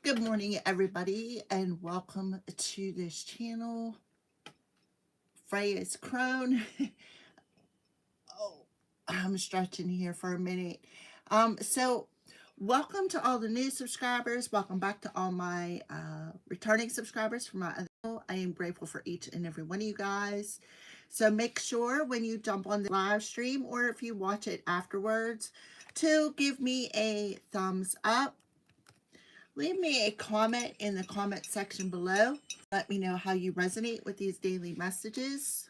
Good morning, everybody, and welcome to this channel. Freya's Crone. Oh, I'm stretching here for a minute. So welcome to all the new subscribers. Welcome back to all my returning subscribers from my other. I am grateful for each and every one of you guys. So make sure when you jump on the live stream or if you watch it afterwards to give me a thumbs up. Leave me a comment in the comment section below. Let me know how you resonate with these daily messages.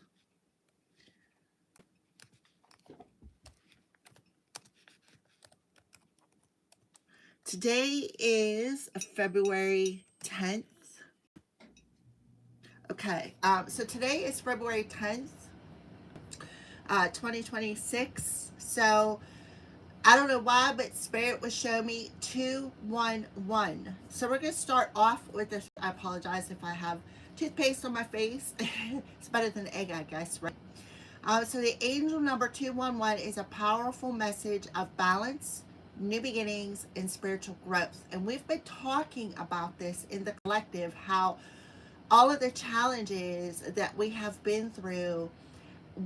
Today is February 10th. Okay, so today is February 10th, 2026. So I don't know why, but Spirit was showing me 211. So we're going to start off with this. I apologize if I have toothpaste on my face. It's better than egg, I guess, right? So the angel number 211 is a powerful message of balance, new beginnings, and spiritual growth. And we've been talking about this in the collective, how all of the challenges that we have been through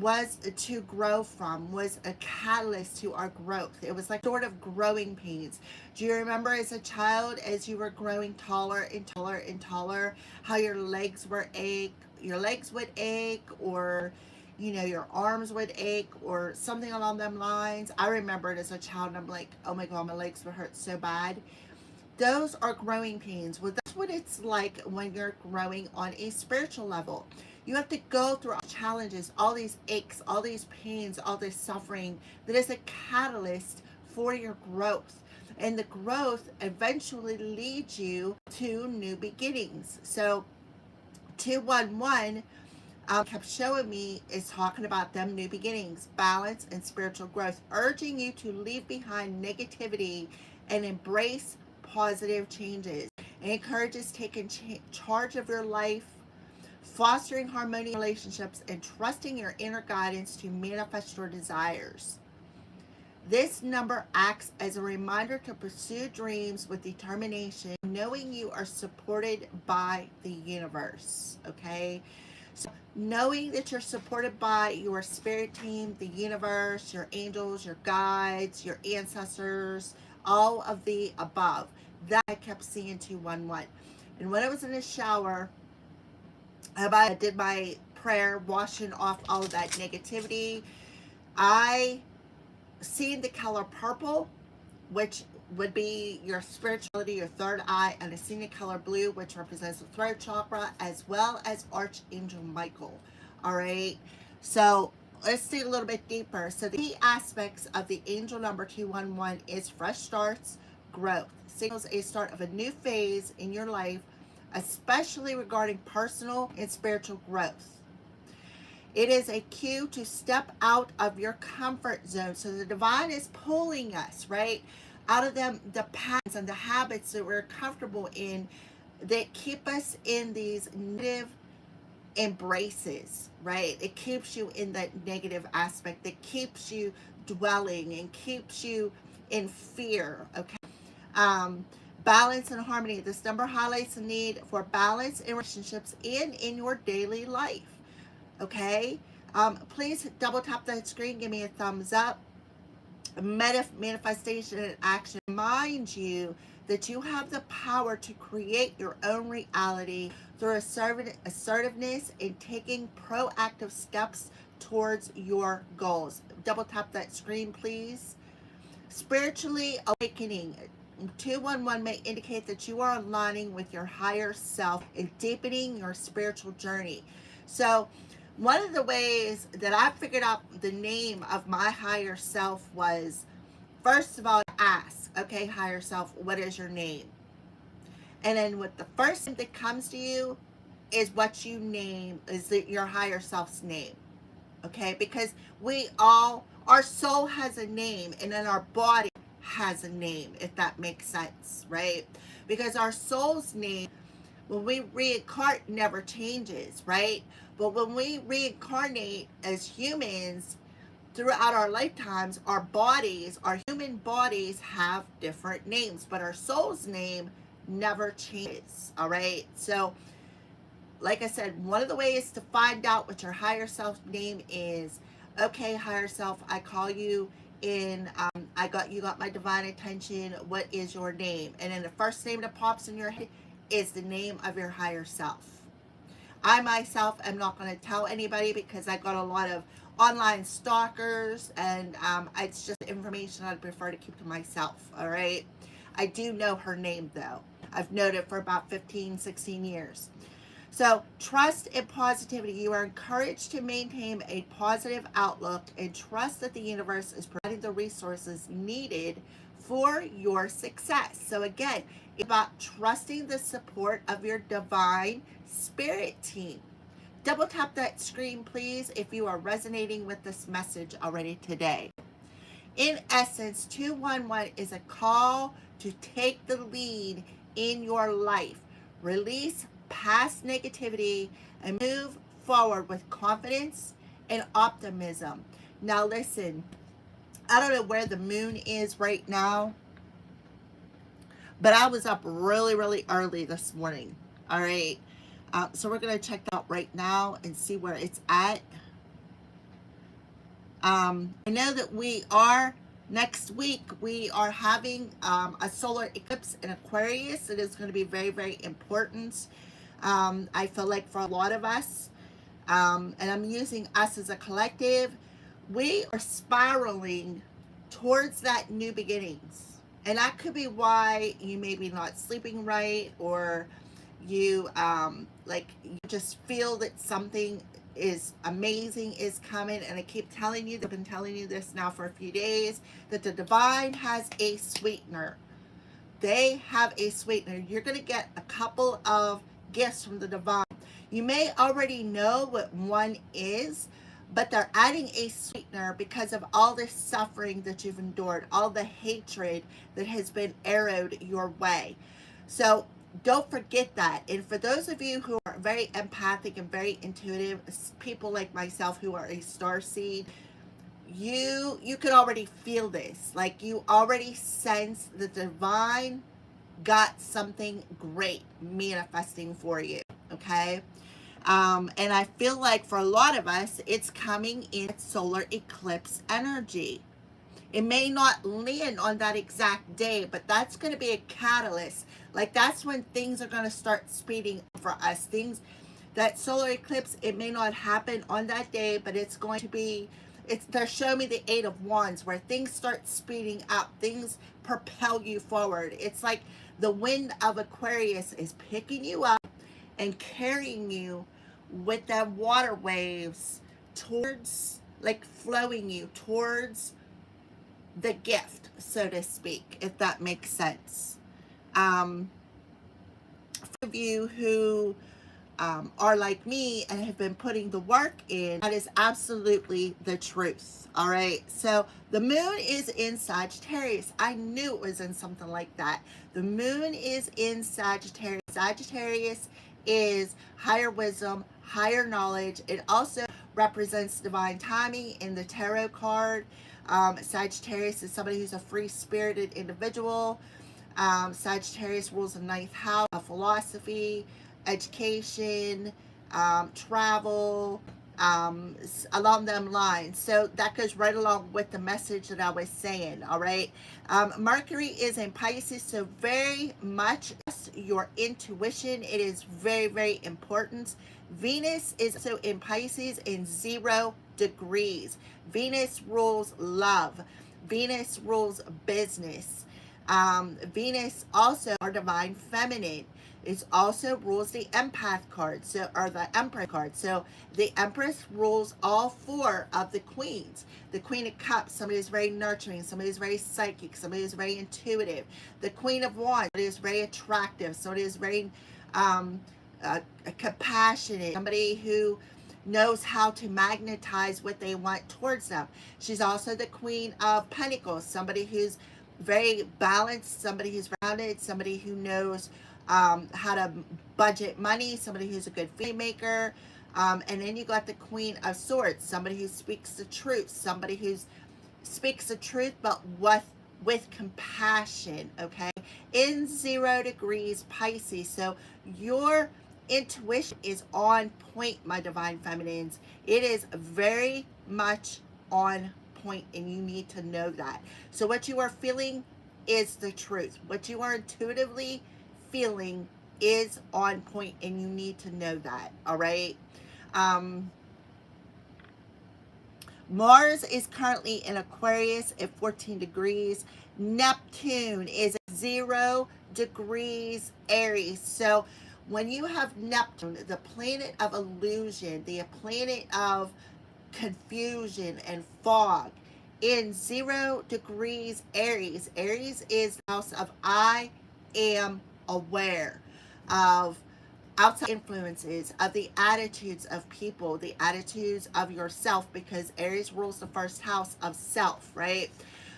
was to grow from, was a catalyst to our growth. It was like sort of growing pains. Do you remember as a child, as you were growing taller and taller and taller, how your legs would ache, or your arms would ache or something along them lines? I remember it as a child and I'm like, oh my God, my legs would hurt so bad. Those are growing pains. Well, that's what it's like when you're growing on a spiritual level. You have to go through challenges, all these aches, all these pains, all this suffering that is a catalyst for your growth. And the growth eventually leads you to new beginnings. So 211 kept showing me is talking about them new beginnings, balance, and spiritual growth, urging you to leave behind negativity and embrace positive changes. It encourages taking charge of your life, fostering harmonious relationships, and trusting your inner guidance to manifest your desires. This number acts as a reminder to pursue dreams with determination, knowing you are supported by the universe. Okay? So knowing that you're supported by your spirit team, the universe, your angels, your guides, your ancestors, all of the above. That I kept seeing 211. And when I was in the shower, I did my prayer, washing off all of that negativity, I seen the color purple, which would be your spirituality, your third eye, and I seen the color blue, which represents the throat chakra, as well as Archangel Michael. All right, so let's dig a little bit deeper. So the key aspects of the angel number 211 is fresh starts, growth, signals a start of a new phase in your life, especially regarding personal and spiritual growth. It is a cue to step out of your comfort zone. So the divine is pulling us, right, out of the patterns and the habits that we're comfortable in that keep us in these negative embraces, right? It keeps you in that negative aspect that keeps you dwelling and keeps you in fear, okay? Balance and harmony. This number highlights the need for balance in relationships and in your daily life. Okay, please double tap that screen, give me a thumbs up. Manifestation and action remind you that you have the power to create your own reality through assertiveness and taking proactive steps towards your goals. Double tap that screen, please. Spiritually awakening. 211 may indicate that you are aligning with your higher self and deepening your spiritual journey. So one of the ways that I figured out the name of my higher self was, first of all, ask, okay, higher self, what is your name? And then with the first thing that comes to you is what you name, is your higher self's name. Okay, because our soul has a name, and then our body has a name, if that makes sense, right? Because our soul's name, when we reincarnate, never changes, right? But when we reincarnate as humans throughout our lifetimes, our human bodies have different names, but our soul's name never changes. All right. So, like I said, one of the ways to find out what your higher self name is, okay, higher self, I call you in, you got my divine attention. What is your name? And then the first name that pops in your head is the name of your higher self. I myself am not going to tell anybody because I got a lot of online stalkers, and it's just information I'd prefer to keep to myself. All right. I do know her name though. I've known it for about 15, 16 years. So, trust and positivity. You are encouraged to maintain a positive outlook and trust that the universe is providing the resources needed for your success. So, again, it's about trusting the support of your divine spirit team. Double tap that screen, please, if you are resonating with this message already today. In essence, 211 is a call to take the lead in your life. Release past negativity and move forward with confidence and optimism. Now, listen, I don't know where the moon is right now, but I was up really, really early this morning. All right. So we're going to check that out right now and see where it's at. I know that next week, we are having a solar eclipse in Aquarius. It is going to be very, very important. I feel like for a lot of us, and I'm using us as a collective, we are spiraling towards that new beginnings. And that could be why you may be not sleeping right, or you you just feel that something is amazing is coming. And I keep telling you, I've been telling you this now for a few days, that the divine has a sweetener. They have a sweetener. You're going to get a couple of gifts from the divine. You may already know what one is, but they're adding a sweetener because of all the suffering that you've endured, all the hatred that has been arrowed your way. So don't forget that. And for those of you who are very empathic and very intuitive, people like myself who are a star seed, you could already feel this. Like, you already sense the divine got something great manifesting for you. Okay. And I feel like for a lot of us, it's coming in solar eclipse energy. It may not land on that exact day, but that's going to be a catalyst. Like, that's when things are going to start speeding for us. That solar eclipse, it may not happen on that day, but it's going to be, they're showing me the 8 of Wands, where things start speeding up. Things propel you forward. It's like the wind of Aquarius is picking you up and carrying you with the water waves towards, like, flowing you towards the gift, so to speak, if that makes sense. For you who are like me and have been putting the work in, that is absolutely the truth. All right. So the moon is in Sagittarius. I knew it was in something like that. The moon is in Sagittarius. Sagittarius is higher wisdom, higher knowledge. It also represents divine timing in the tarot card. Sagittarius is somebody who's a free-spirited individual. Sagittarius rules the 9th house of philosophy, education, travel, along them lines. So that goes right along with the message that I was saying. All right. Mercury is in Pisces, so very much your intuition. It is very, very important. Venus is also in Pisces in 0 degrees. Venus rules love. Venus rules business. Venus also, our divine feminine, it also rules the empath card, so, or the empress card. So the empress rules all 4 of the queens. The Queen of Cups, somebody who's very nurturing, somebody who's very psychic, somebody who's very intuitive. The Queen of Wands, somebody who's very attractive, somebody who's very compassionate, somebody who knows how to magnetize what they want towards them. She's also the Queen of Pentacles, somebody who's very balanced, somebody who's grounded, somebody who knows how to budget money, somebody who's a good fee maker. And then you got the Queen of Swords, somebody who speaks the truth, somebody who speaks the truth, but with compassion, okay? in 0 degrees Pisces. So your intuition is on point, my divine feminines. It is very much on point, and you need to know that. So what you are feeling is the truth. What you are intuitively feeling is on point, and you need to know that. All right. Mars is currently in Aquarius at 14 degrees. Neptune is at 0 degrees Aries. So when you have Neptune, the planet of illusion, the planet of confusion and fog, in 0 degrees Aries, Aries is the house of I am aware of outside influences, of the attitudes of people, the attitudes of yourself, because Aries rules the first house of self, right?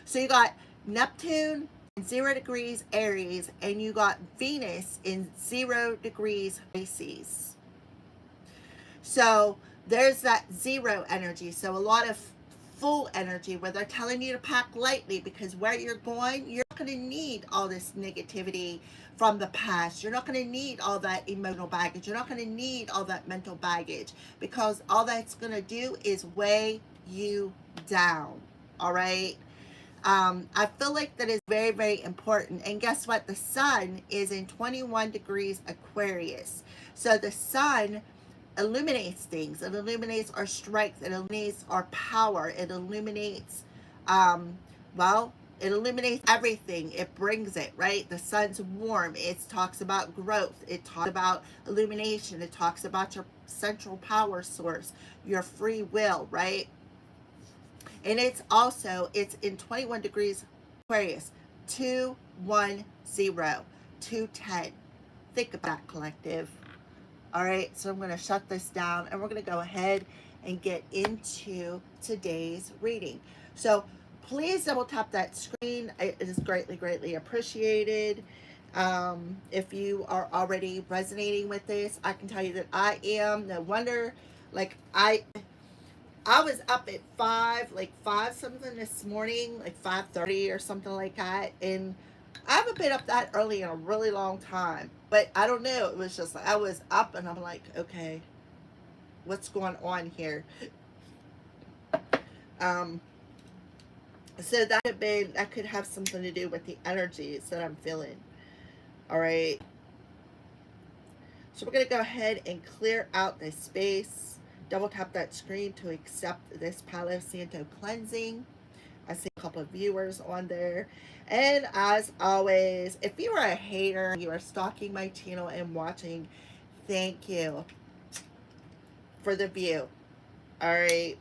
So you got Neptune in 0 degrees Aries, and you got Venus in 0 degrees Pisces. So there's that zero energy. So a lot of full energy where they're telling you to pack lightly, because where you're going, you're not going to need all this negativity from the past. You're not going to need all that emotional baggage. You're not going to need all that mental baggage, because all that's going to do is weigh you down. All right. I feel like that is very, very important. And guess what? The sun is in 21 degrees Aquarius. So the sun illuminates things. It illuminates our strength. It illuminates our power. It illuminates, it illuminates everything. It brings it, right? The sun's warm. It talks about growth. It talks about illumination. It talks about your central power source, your free will, right? And it's in 21 degrees Aquarius, 210, 210. Think about that, collective. All right, so I'm going to shut this down, and we're going to go ahead and get into today's reading. So please double tap that screen. It is greatly, greatly appreciated. If you are already resonating with this, I can tell you that I am. No wonder, like I was up at 5 something this morning, like 5:30 or something like that. And I haven't been up that early in a really long time. But I don't know. It was just like I was up and I'm like, okay, what's going on here? So that could have something to do with the energies that I'm feeling. All right. So we're going to go ahead and clear out this space. Double tap that screen to accept this Palo Santo cleansing. I see a couple of viewers on there. And as always, if you are a hater, you are stalking my channel and watching, thank you for the view. All right.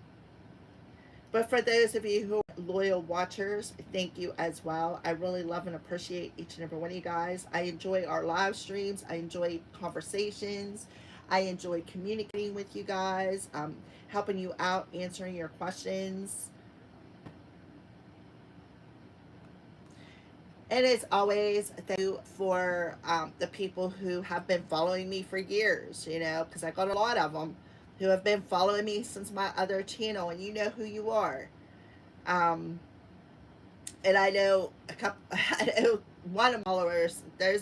But for those of you who are loyal watchers, thank you as well. I really love and appreciate each and every one of you guys. I enjoy our live streams. I enjoy conversations. I enjoy communicating with you guys, helping you out, answering your questions. And as always, thank you for the people who have been following me for years, because I got a lot of them who have been following me since my other channel, and you know who you are. And I know one of my followers, there's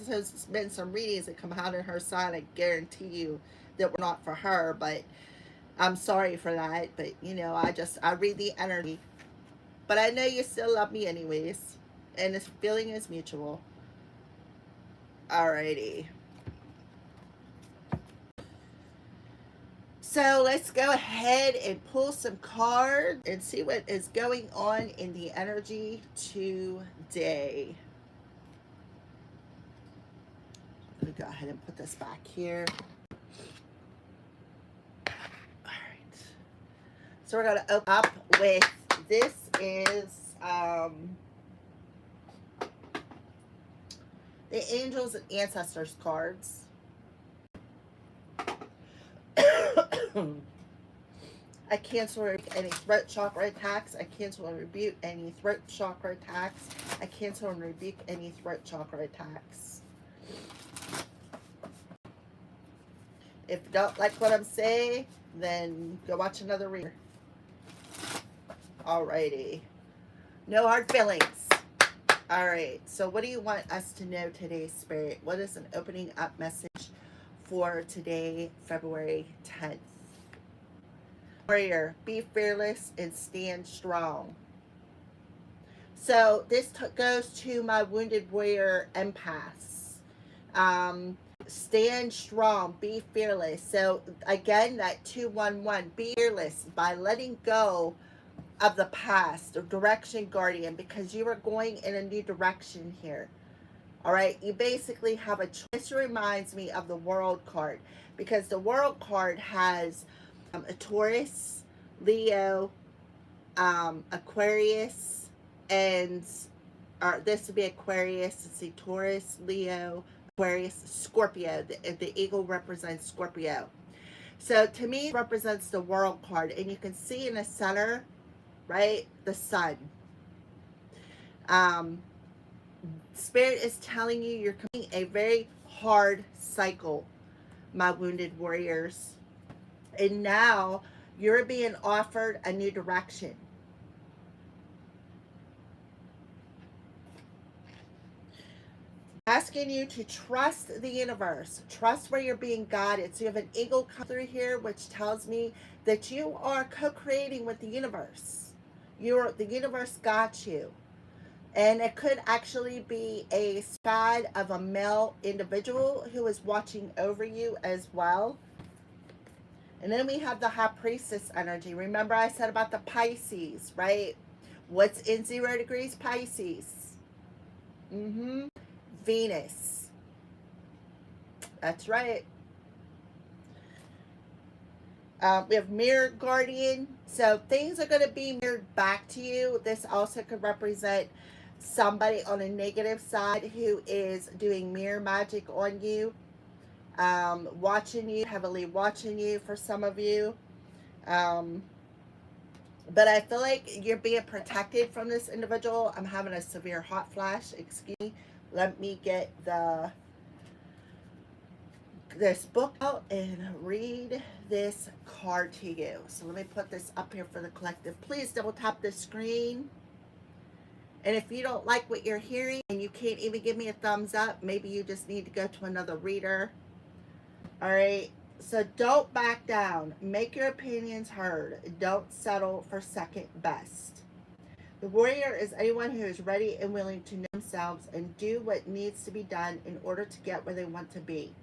been some readings that come out on her side. I guarantee you that were not for her, but I'm sorry for that. But I read the energy. But I know you still love me anyways, and this feeling is mutual. Alrighty. So let's go ahead and pull some cards and see what is going on in the energy today. I'm going to go ahead and put this back here. All right. So we're going to open up with, this is the Angels and Ancestors cards. I cancel any throat chakra attacks. I cancel and rebuke any throat chakra attacks. I cancel and rebuke any throat chakra attacks. If you don't like what I'm saying, then go watch another reader. Alrighty. No hard feelings. All right, so what do you want us to know today, Spirit? What is an opening up message for today, February 10th? Warrior, be fearless and stand strong. So this goes to my wounded warrior empaths. Stand strong, be fearless. So again, that 211, be fearless by letting go of the past, or direction guardian, because you are going in a new direction here. All right, you basically have a choice. This reminds me of the world card, because the world card has a Taurus, Leo, Aquarius, and this would be Aquarius. Let's see, Taurus, Leo, Aquarius, Scorpio. The eagle represents Scorpio. So to me, it represents the world card, and you can see in the center, right, the sun. Spirit is telling you you're coming a very hard cycle, my wounded warriors. And now you're being offered a new direction. Asking you to trust the universe, trust where you're being guided. So you have an eagle come through here, which tells me that you are co-creating with the universe. The universe got you. And it could actually be a side of a male individual who is watching over you as well. And then we have the High Priestess energy. Remember I said about the Pisces, right? What's in 0 degrees Pisces? Venus. That's right. We have Mirror Guardian. So things are going to be mirrored back to you. This also could represent somebody on a negative side who is doing mirror magic on you, watching you, heavily watching you for some of you. But I feel like you're being protected from this individual. I'm having a severe hot flash. Excuse me. Let me get this book out and read this card to you. So let me put this up here for the collective. Please double tap the screen. And if you don't like what you're hearing and you can't even give me a thumbs up, maybe you just need to go to another reader. All right. So don't back down. Make your opinions heard. Don't settle for second best. The warrior is anyone who is ready and willing to know themselves and do what needs to be done in order to get where they want to be.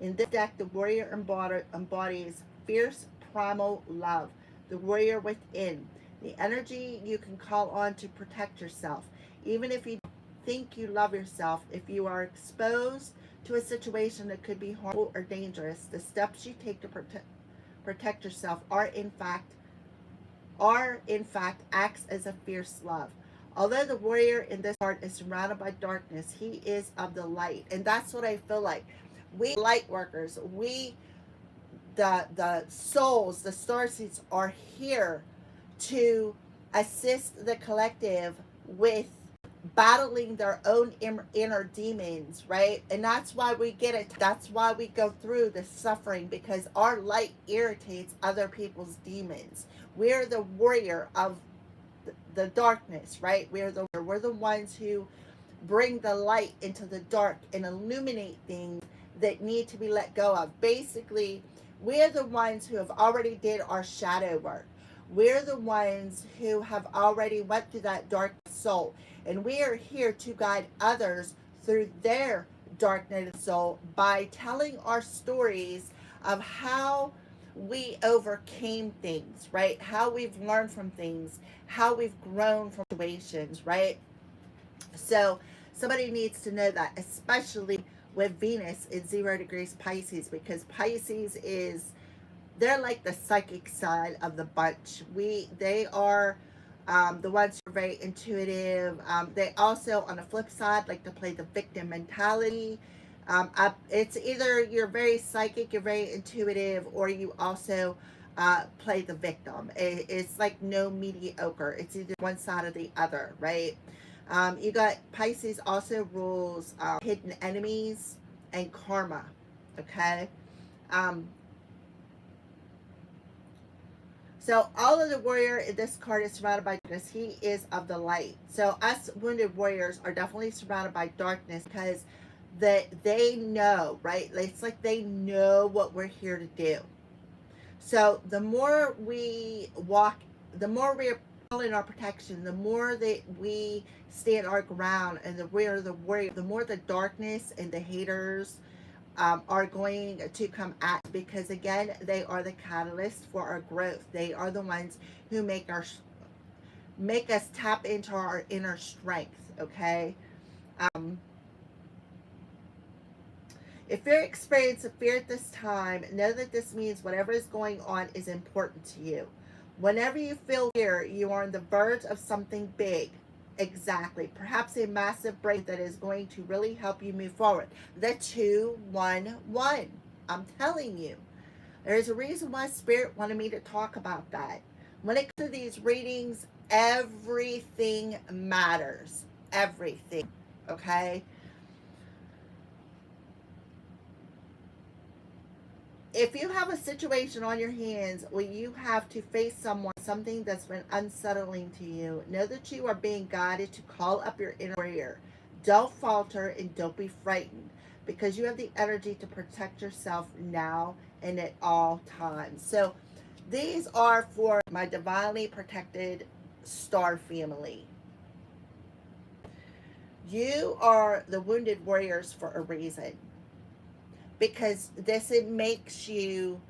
In this deck, the warrior embodies fierce primal love, the warrior within, the energy you can call on to protect yourself. Even if you think you love yourself, if you are exposed to a situation that could be harmful or dangerous, the steps you take to protect yourself are in fact acts as a fierce love. Although the warrior in this card is surrounded by darkness, he is of the light. And that's what I feel like. We light workers, we the souls, the starseeds are here to assist the collective with battling their own inner demons, right? And that's why we get it. That's why we go through the suffering, because our light irritates other people's demons. We're the warrior of the darkness, right? We're the ones who bring the light into the dark and illuminate things that need to be let go of. Basically, we're the ones who have already did our shadow work. We're the ones who have already went through that dark soul. And we are here to guide others through their dark native soul by telling our stories of how we overcame things, right? How we've learned from things, how we've grown from situations, right? So somebody needs to know that, especially with Venus in 0 degrees Pisces, because Pisces is, they're like the psychic side of the bunch. They are the ones who are very intuitive. They also, on the flip side, like to play the victim mentality. It's either you're very psychic, you're very intuitive, or you also play the victim. It's like no mediocre. It's either one side or the other, right? You got Pisces also rules hidden enemies and karma, okay? So all of the warrior in this card is surrounded by darkness. He is of the light. So us wounded warriors are definitely surrounded by darkness because they know, right? It's like they know what we're here to do. So the more we walk, the more we are in our protection, the more that we stand our ground, and the warrior, the more the darkness and the haters are going to come at, because again, they are the catalyst for our growth. They are the ones who make us tap into our inner strength. Okay. Um, if you're experiencing fear at this time, know that this means whatever is going on is important to you. Whenever you feel fear, you are on the verge of something big. Exactly. Perhaps a massive break that is going to really help you move forward. The 211. I'm telling you. There's a reason why Spirit wanted me to talk about that. When it comes to these readings, everything matters. Everything. Okay? If you have a situation on your hands where you have to face something that's been unsettling to you, know that you are being guided to call up your inner warrior. Don't falter and don't be frightened, because you have the energy to protect yourself now and at all times. So these are for my divinely protected star family. You are the wounded warriors for a reason, because it makes you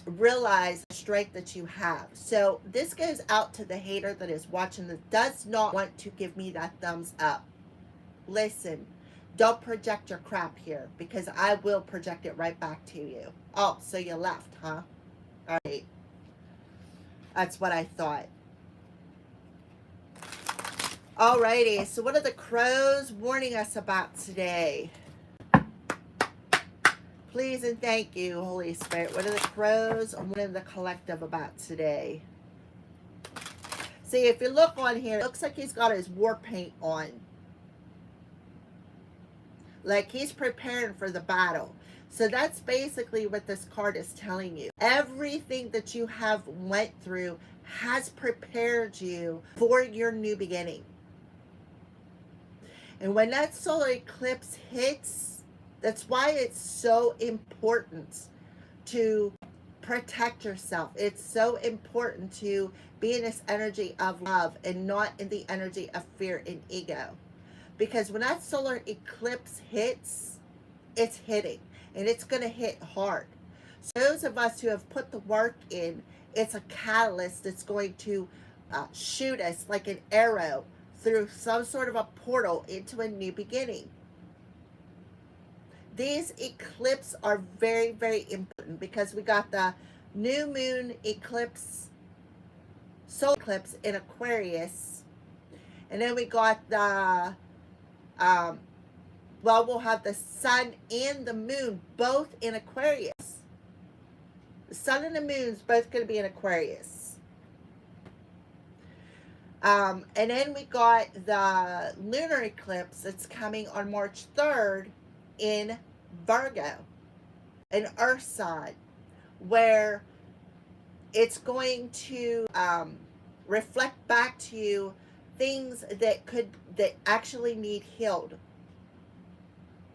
realize the strength that you have. So this goes out to the hater that is watching, that does not want to give me that thumbs up. Listen, don't project your crap here, because I will project it right back to you. Oh, so you left, huh? All right. That's what I thought. Alrighty, so what are the crows warning us about today? Please and thank you, Holy Spirit. What are the crows warning the collective about today? See, if you look on here, it looks like he's got his war paint on. Like he's preparing for the battle. So that's basically what this card is telling you. Everything that you have went through has prepared you for your new beginning. And when that solar eclipse hits, that's why it's so important to protect yourself. It's so important to be in this energy of love and not in the energy of fear and ego. Because when that solar eclipse hits, it's hitting, and it's going to hit hard. So those of us who have put the work in, it's a catalyst that's going to shoot us like an arrow through some sort of a portal into a new beginning. These eclipses are very, very important, because we got the new moon eclipse, solar eclipse in Aquarius, and then we got the we'll have the sun and the moon both in Aquarius. The sun and the moon is both going to be in Aquarius. And then we got the lunar eclipse that's coming on March 3rd in Virgo, an earth sign, where it's going to reflect back to you things that actually need healed.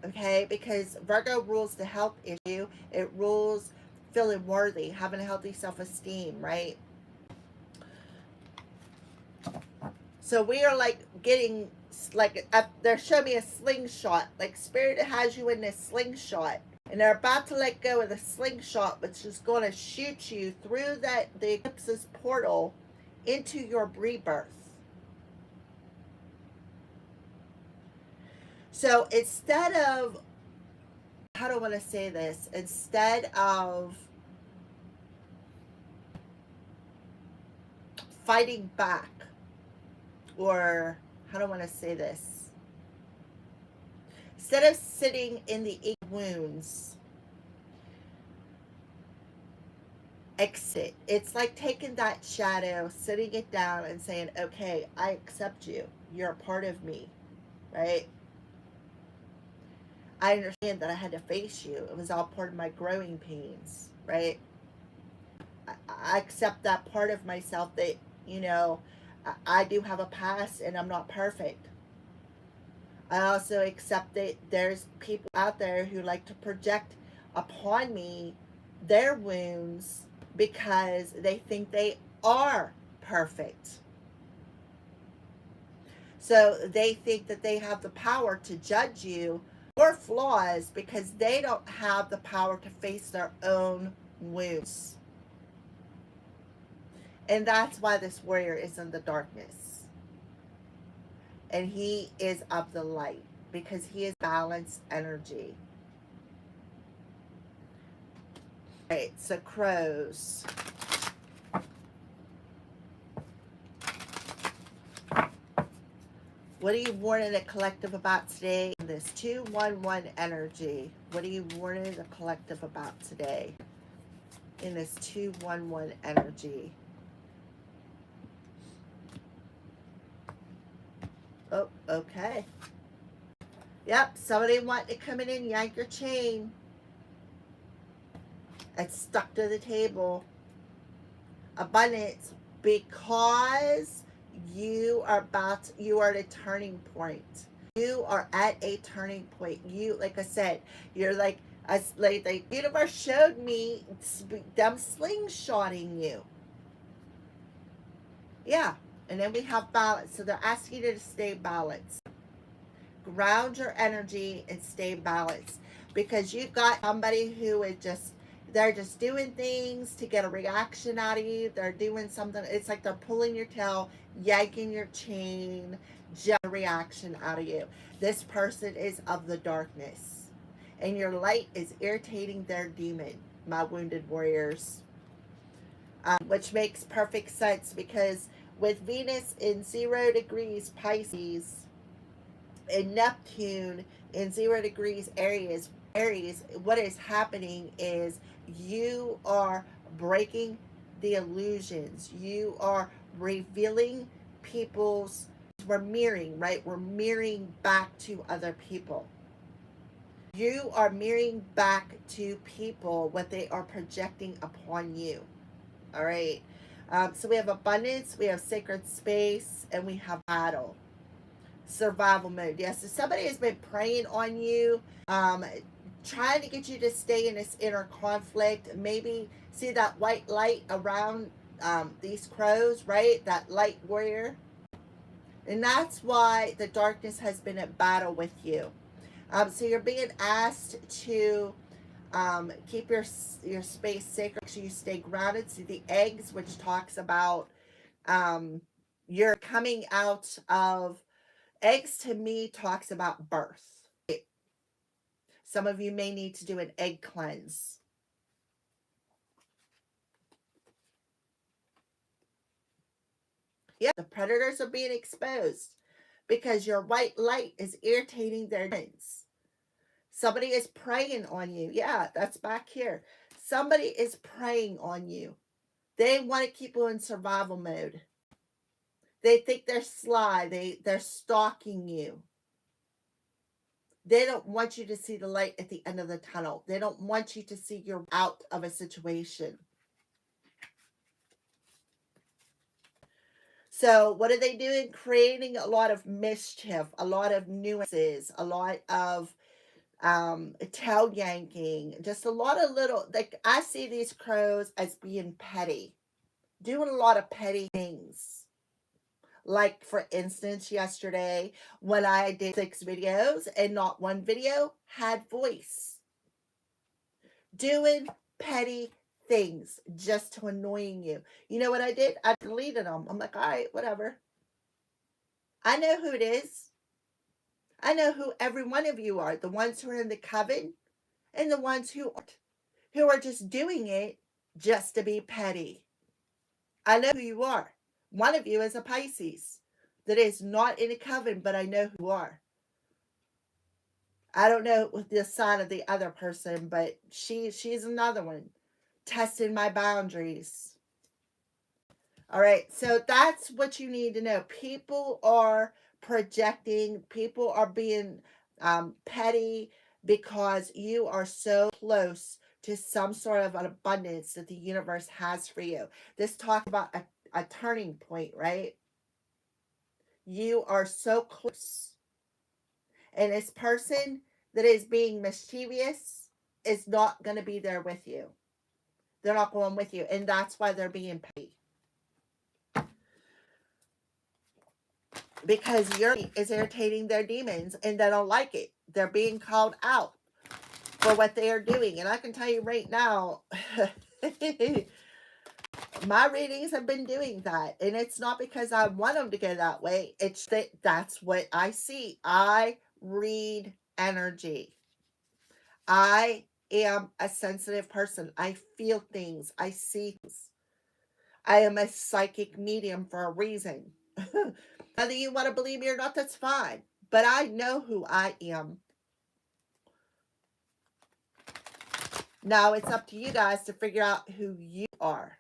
Okay, because Virgo rules the health issue. It rules feeling worthy, having a healthy self-esteem, right? So we are like getting, like, they're showing me a slingshot. Like Spirit has you in this slingshot, and they're about to let go of the slingshot, which is going to shoot you through the eclipse's portal into your rebirth. So instead of, how do I want to say this? Instead of fighting back, or how do I want to say this? Instead of sitting in the wounds, exit. It's like taking that shadow, sitting it down and saying, okay, I accept you. You're a part of me, right? I understand that I had to face you. It was all part of my growing pains, right? I accept that part of myself that, you know, I do have a past and I'm not perfect. I also accept that there's people out there who like to project upon me their wounds because they think they are perfect. So they think that they have the power to judge you for flaws because they don't have the power to face their own wounds. And that's why this warrior is in the darkness. And he is of the light because he is balanced energy. Right, so crows. What are you warning the collective about today in this 211 energy? What are you warning the collective about today in this 211 energy? Oh, okay. Yep, somebody wanting to come in and yank your chain. It's stuck to the table. Abundance, because you are at a turning point. You are at a turning point. You, like I said, you're like the universe showed me them slingshotting you. Yeah, and then we have balance. So they're asking you to stay balanced. Ground your energy and stay balanced, because you've got somebody who is just, they're just doing things to get a reaction out of you. They're doing something, it's like they're pulling your tail, yanking your chain, just a reaction out of you. This person is of the darkness, and your light is irritating their demon, my wounded warriors. Which makes perfect sense, because with Venus in 0 degrees Pisces and Neptune in 0 degrees Aries, what is happening is you are breaking the illusions. You are revealing people's, we're mirroring, right? We're mirroring back to other people. You are mirroring back to people what they are projecting upon you. All right. So we have abundance, we have sacred space, and we have battle. Survival mode. Yes, if somebody has been preying on you, trying to get you to stay in this inner conflict, maybe see that white light around these crows, right? That light warrior. And that's why the darkness has been at battle with you. So you're being asked to keep your space sacred, so you stay grounded. See the eggs, which talks about you're coming out of, eggs to me talks about birth. Some of you may need to do an egg cleanse. Yeah, the predators are being exposed because your white light is irritating their demons. Somebody is preying on you. Yeah, that's back here. Somebody is preying on you. They want to keep you in survival mode. They think they're sly. They're stalking you. They don't want you to see the light at the end of the tunnel. They don't want you to see you're out of a situation. So what are they doing? Creating a lot of mischief, a lot of nuances, a lot of tail yanking, just a lot of little, like, I see these crows as being petty, doing a lot of petty things. Like, for instance, yesterday when I did 6 videos and not one video had voice, doing petty things just to annoying you. You know what I did? I deleted them. I'm like, all right, whatever. I know who it is. I know who every one of you are. The ones who are in the coven and the ones who aren't, who are just doing it just to be petty. I know who you are. One of you is a Pisces that is not in a coven, but I know who you are. I don't know with the sign of the other person, but she's another one testing my boundaries. All right, so that's what you need to know. People are projecting, people are being petty because you are so close to some sort of an abundance that the universe has for you. This talks about a turning point, right? You are so close. And this person that is being mischievous is not going to be there with you. They're not going with you. And that's why they're being paid. Because your is irritating their demons and they don't like it. They're being called out for what they are doing. And I can tell you right now, my readings have been doing that. And it's not because I want them to go that way. It's that that's what I see. I read energy. I am a sensitive person. I feel things. I see things. I am a psychic medium for a reason. Whether you want to believe me or not, that's fine. But I know who I am. Now it's up to you guys to figure out who you are.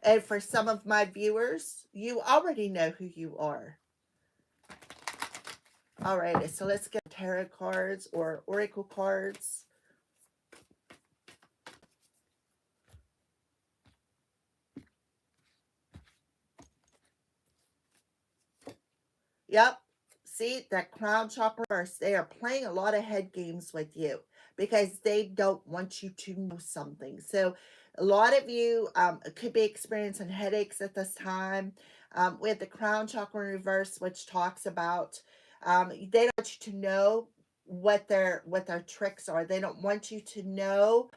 And for some of my viewers, you already know who you are. Alrighty, so let's get tarot cards or oracle cards. Yep. See, that crown chakra first, they are playing a lot of head games with you because they don't want you to know something. So a lot of you could be experiencing headaches at this time. We have the crown chakra in reverse, which talks about they don't want you to know what their tricks are. They don't want you to know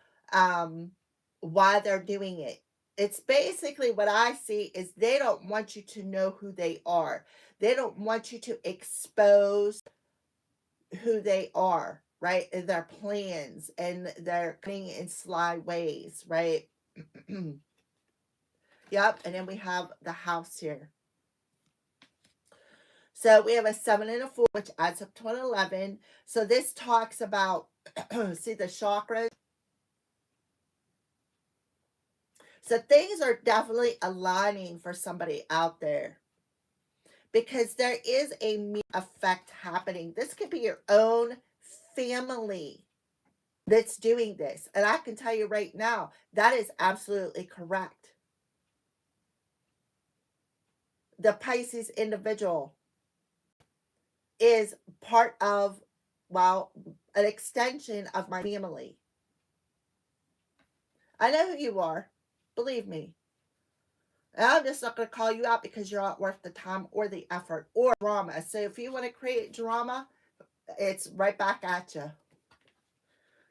why they're doing it. It's basically what I see is they don't want you to know who they are. They don't want you to expose who they are, right? And their plans and their cunning and sly ways, right? Yep. And then we have the house here. So we have a 7 and a 4, which adds up to an 11. So this talks about, see the chakras? So things are definitely aligning for somebody out there. Because there is a effect happening. This could be your own family that's doing this. And I can tell you right now, that is absolutely correct. The Pisces individual is part of, well, an extension of my family. I know who you are. Believe me. And I'm just not going to call you out because you're not worth the time or the effort or drama. So if you want to create drama, it's right back at you.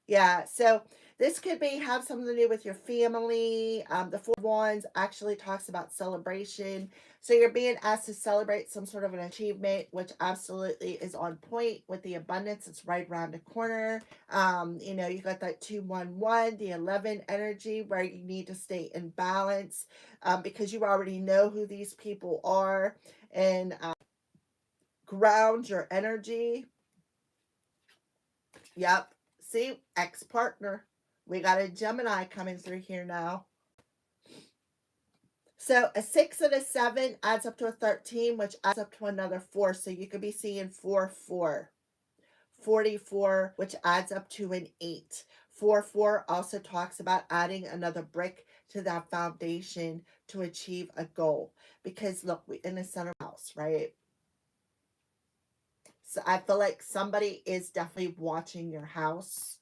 Yeah, so this could be have something to do with your family. The 4 of Wands actually talks about celebration. So you're being asked to celebrate some sort of an achievement, which absolutely is on point with the abundance. It's right around the corner. You know, you got that 2-1-1, the 11 energy where you need to stay in balance because you already know who these people are and ground your energy. Yep. See, ex-partner. We got a Gemini coming through here now. So a 6 and a 7 adds up to a 13, which adds up to another 4. So you could be seeing 4-4. 44, which adds up to an 8. 4-4 also talks about adding another brick to that foundation to achieve a goal. Because look, we're in the center house, right? So I feel like somebody is definitely watching your house.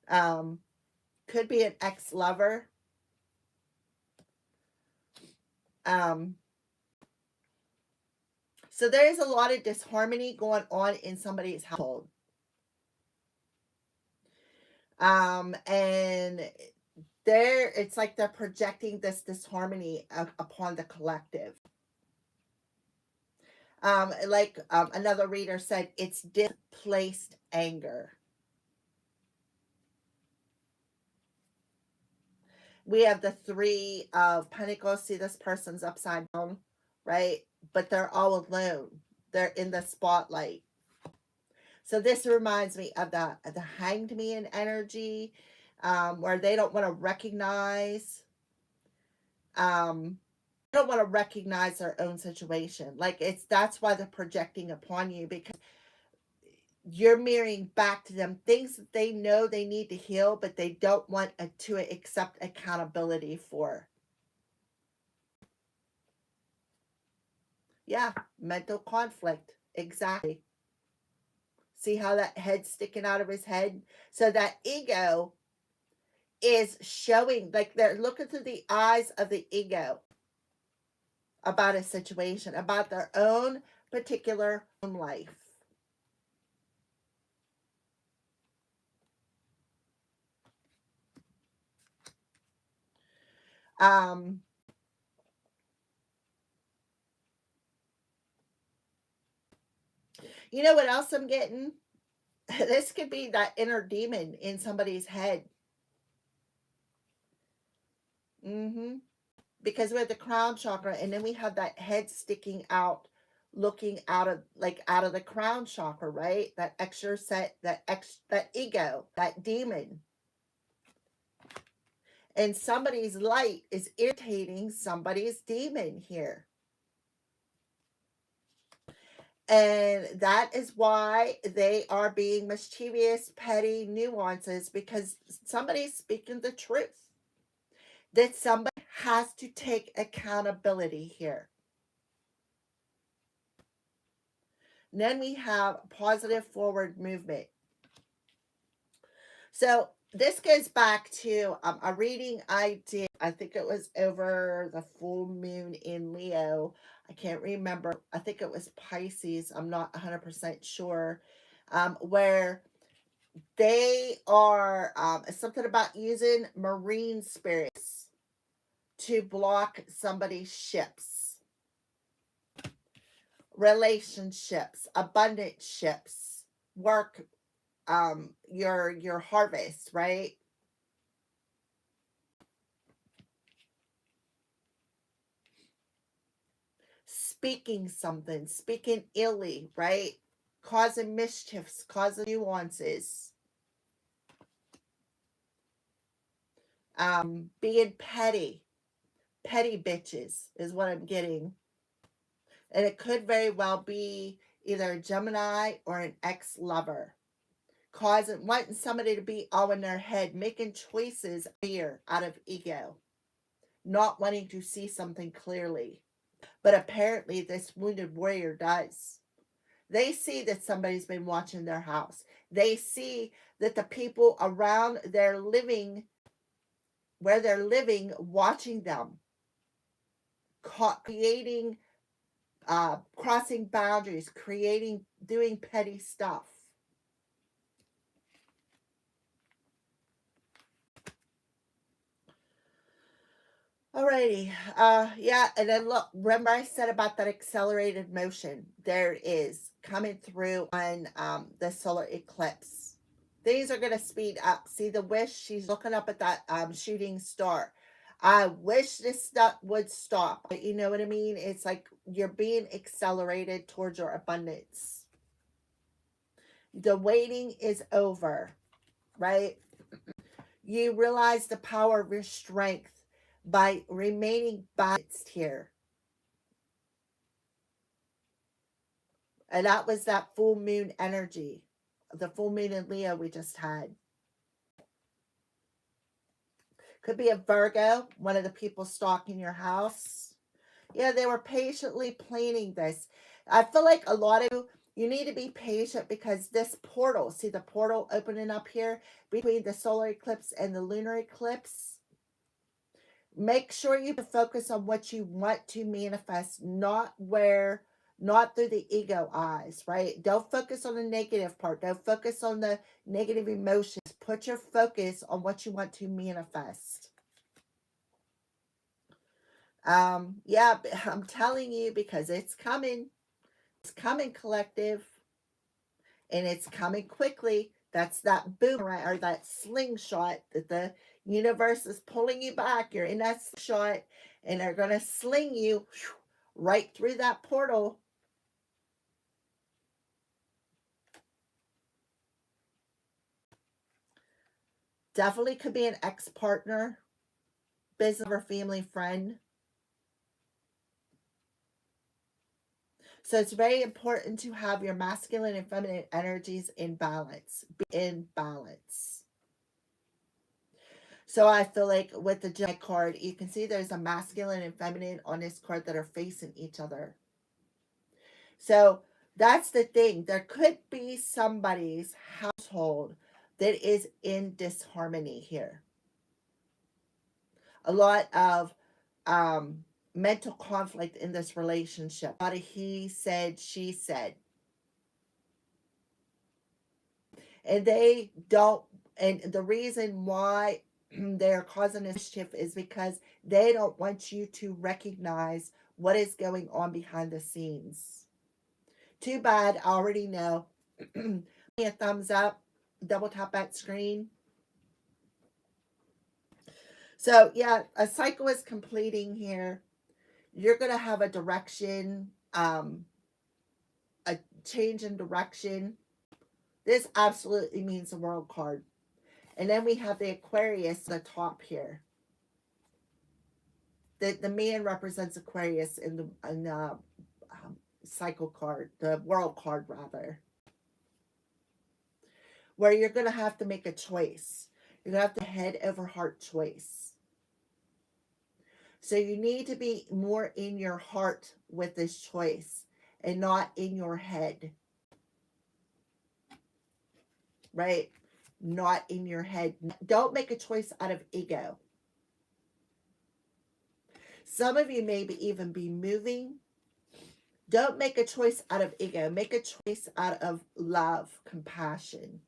Could be an ex-lover. So there is a lot of disharmony going on in somebody's household. And it's like they're projecting this disharmony upon the collective. Another reader said, it's displaced anger. We have the 3 of Pentacles. See, this person's upside down, right? But they're all alone. They're in the spotlight. So this reminds me of the Hanged Man energy, where they don't want to recognize don't want to recognize their own situation. Like that's why they're projecting upon you, because you're mirroring back to them things that they know they need to heal, but they don't want to accept accountability for. Yeah, mental conflict. Exactly. See how that head's sticking out of his head? So that ego is showing, like they're looking through the eyes of the ego about a situation, about their own particular life. Um, you know what else I'm getting? This could be that inner demon in somebody's head. Mm-hmm. Because we have the crown chakra, and then we have that head sticking out, looking out of, like out of the crown chakra, right? That extra set, that ego, that demon. And somebody's light is irritating somebody's demon here. And that is why they are being mischievous, petty nuances, because somebody's speaking the truth. That somebody has to take accountability here. And then we have positive forward movement. So this goes back to a reading I did. I think it was over the full moon in Leo. I can't remember. I think it was Pisces. I'm not 100% sure. Where they are something about using marine spirits to block somebody's ships, relationships, abundant ships, work, your harvest, right? Speaking something, speaking illy, right? Causing mischiefs, causing nuances, being petty. Petty bitches is what I'm getting. And it could very well be either a Gemini or an ex-lover. Causing, wanting somebody to be all in their head, making choices fear out of ego, not wanting to see something clearly. But apparently this wounded warrior does. They see that somebody's been watching their house. They see that the people around their living, where they're living, watching them, creating, crossing boundaries, creating, doing petty stuff. Alrighty. Yeah, and then look, remember I said about that accelerated motion? There it is coming through on the solar eclipse. Things are going to speed up. See the wish? She's looking up at that shooting star. I wish this stuff would stop. But you know what I mean? It's like you're being accelerated towards your abundance. The waiting is over, right? You realize the power of your strength by remaining balanced here. And that was that full moon energy, the full moon in Leo we just had. Could be a Virgo, one of the people stalking your house. Yeah, they were patiently planning this. I feel like a lot of you need to be patient, because this portal, see the portal opening up here between the solar eclipse and the lunar eclipse? Make sure you focus on what you want to manifest, not through the ego eyes, right? Don't focus on the negative part. Don't focus on the negative emotions. Put your focus on what you want to manifest. Yeah, I'm telling you, because it's coming. It's coming, collective. And it's coming quickly. That's that boomerang, or that slingshot, that the universe is pulling you back. You're in that shot, and they're going to sling you right through that portal. Definitely could be an ex-partner, business, or family friend. So it's very important to have your masculine and feminine energies in balance. Be in balance. So I feel like with the Gemini card, you can see there's a masculine and feminine on this card that are facing each other. So that's the thing. There could be somebody's household that is in disharmony here. A lot of mental conflict in this relationship. A lot of he said, she said. And they don't, and the reason why they're causing a mischief is because they don't want you to recognize what is going on behind the scenes. Too bad, I already know. A thumbs up, double tap that screen. So yeah, a cycle is completing here. You're going to have a direction, a change in direction. This absolutely means the World card. And then we have the Aquarius at the top here. The man represents Aquarius in the cycle card, the World card rather. Where you're going to have to make a choice. You're going to have to head over heart choice. So you need to be more in your heart with this choice and not in your head. Right? Not in your head. Don't make a choice out of ego. Some of you may even be moving. Don't make a choice out of ego. Make a choice out of love, compassion.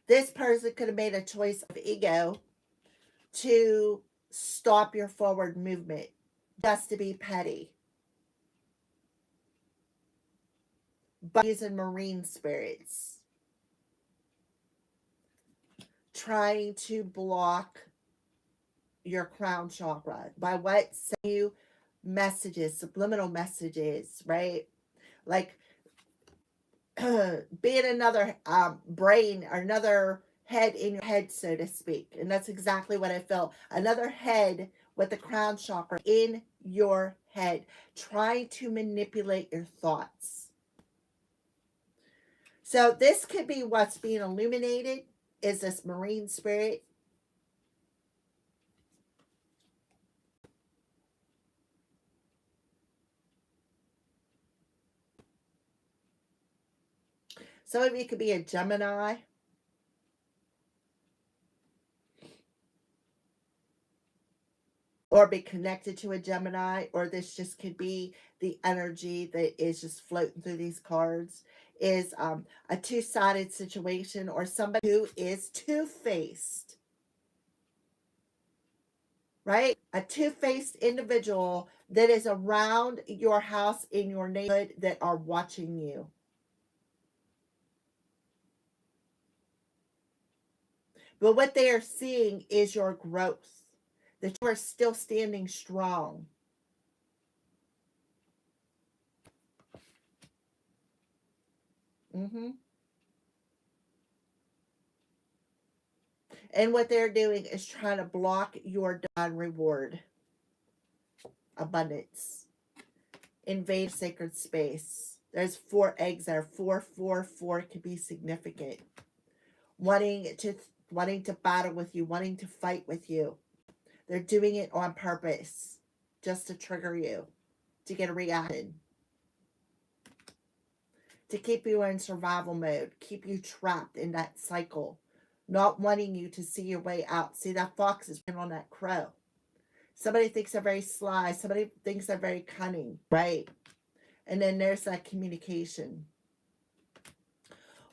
This person could have made a choice of ego to stop your forward movement, just to be petty. Bunnies and marine spirits trying to block your crown chakra by what? Send you messages, subliminal messages, right? Like being another brain or another head in your head, so to speak. And that's exactly what I felt. Another head with the crown chakra in your head, trying to manipulate your thoughts. So this could be what's being illuminated is this marine spirit. Some of you could be a Gemini. Or be connected to a Gemini. Or this just could be the energy that is just floating through these cards. Is a two-sided situation or somebody who is two-faced. Right? A two-faced individual that is around your house in your neighborhood that are watching you. But what they are seeing is your growth, that you are still standing strong. And what they're doing is trying to block your divine reward, abundance, invade sacred space. There's 4 eggs there. 4 could be significant. Wanting to battle with you, wanting to fight with you. They're doing it on purpose, just to trigger you, to get a reaction, to keep you in survival mode, keep you trapped in that cycle, not wanting you to see your way out. See, that fox is on that crow. Somebody thinks they're very sly. Somebody thinks they're very cunning, right? And then there's that communication.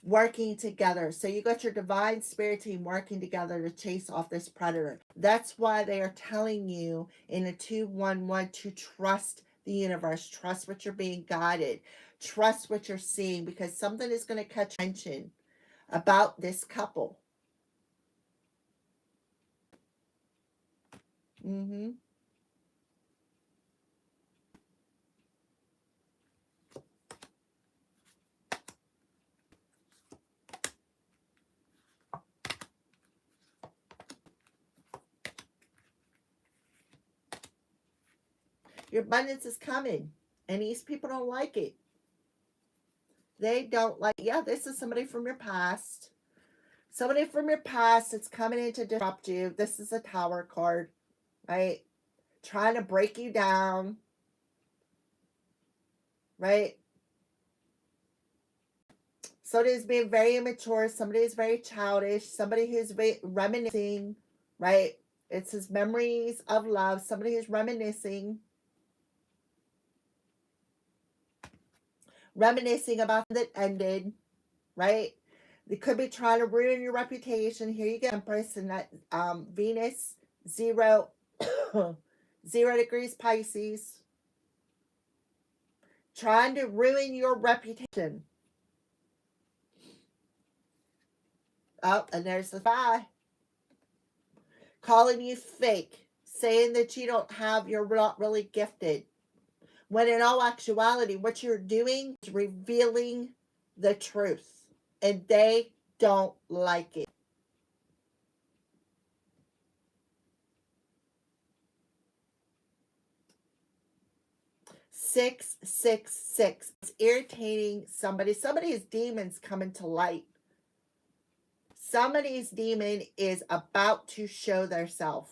Working together. So you got your divine spirit team working together to chase off this predator. That's why they are telling you in a 2-1-1 to trust the universe. Trust what you're being guided. Trust what you're seeing, because something is going to catch attention about this couple. Your abundance is coming. And these people don't like it. They don't like, yeah, this is somebody from your past. Somebody from your past that's coming in to disrupt you. This is a Tower card, right? Trying to break you down, right? Somebody who's being very immature. Somebody who's very childish. Somebody who's reminiscing, right? It's his memories of love. Somebody who's reminiscing about that ended, right? They could be trying to ruin your reputation. Here you go, Empress, and that Venus, 0, 0 degrees Pisces. Trying to ruin your reputation. Oh, and there's the 5. Calling you fake. Saying that you don't have, you're not really gifted. When in all actuality, what you're doing is revealing the truth. And they don't like it. Six, 6, 6. It's irritating somebody. Somebody's demons coming to light. Somebody's demon is about to show their self.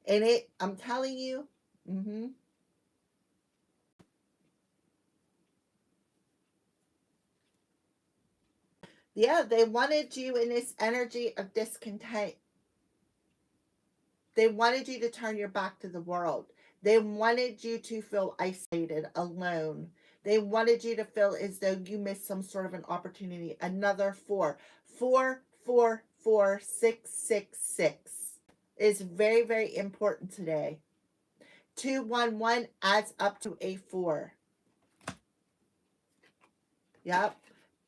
And I'm telling you, yeah, they wanted you in this energy of discontent. They wanted you to turn your back to the world. They wanted you to feel isolated, alone. They wanted you to feel as though you missed some sort of an opportunity. Another 4. 4, 4, 4, 6, 6, 6 is very, very important today. 2, 1, 1 adds up to a 4. Yep.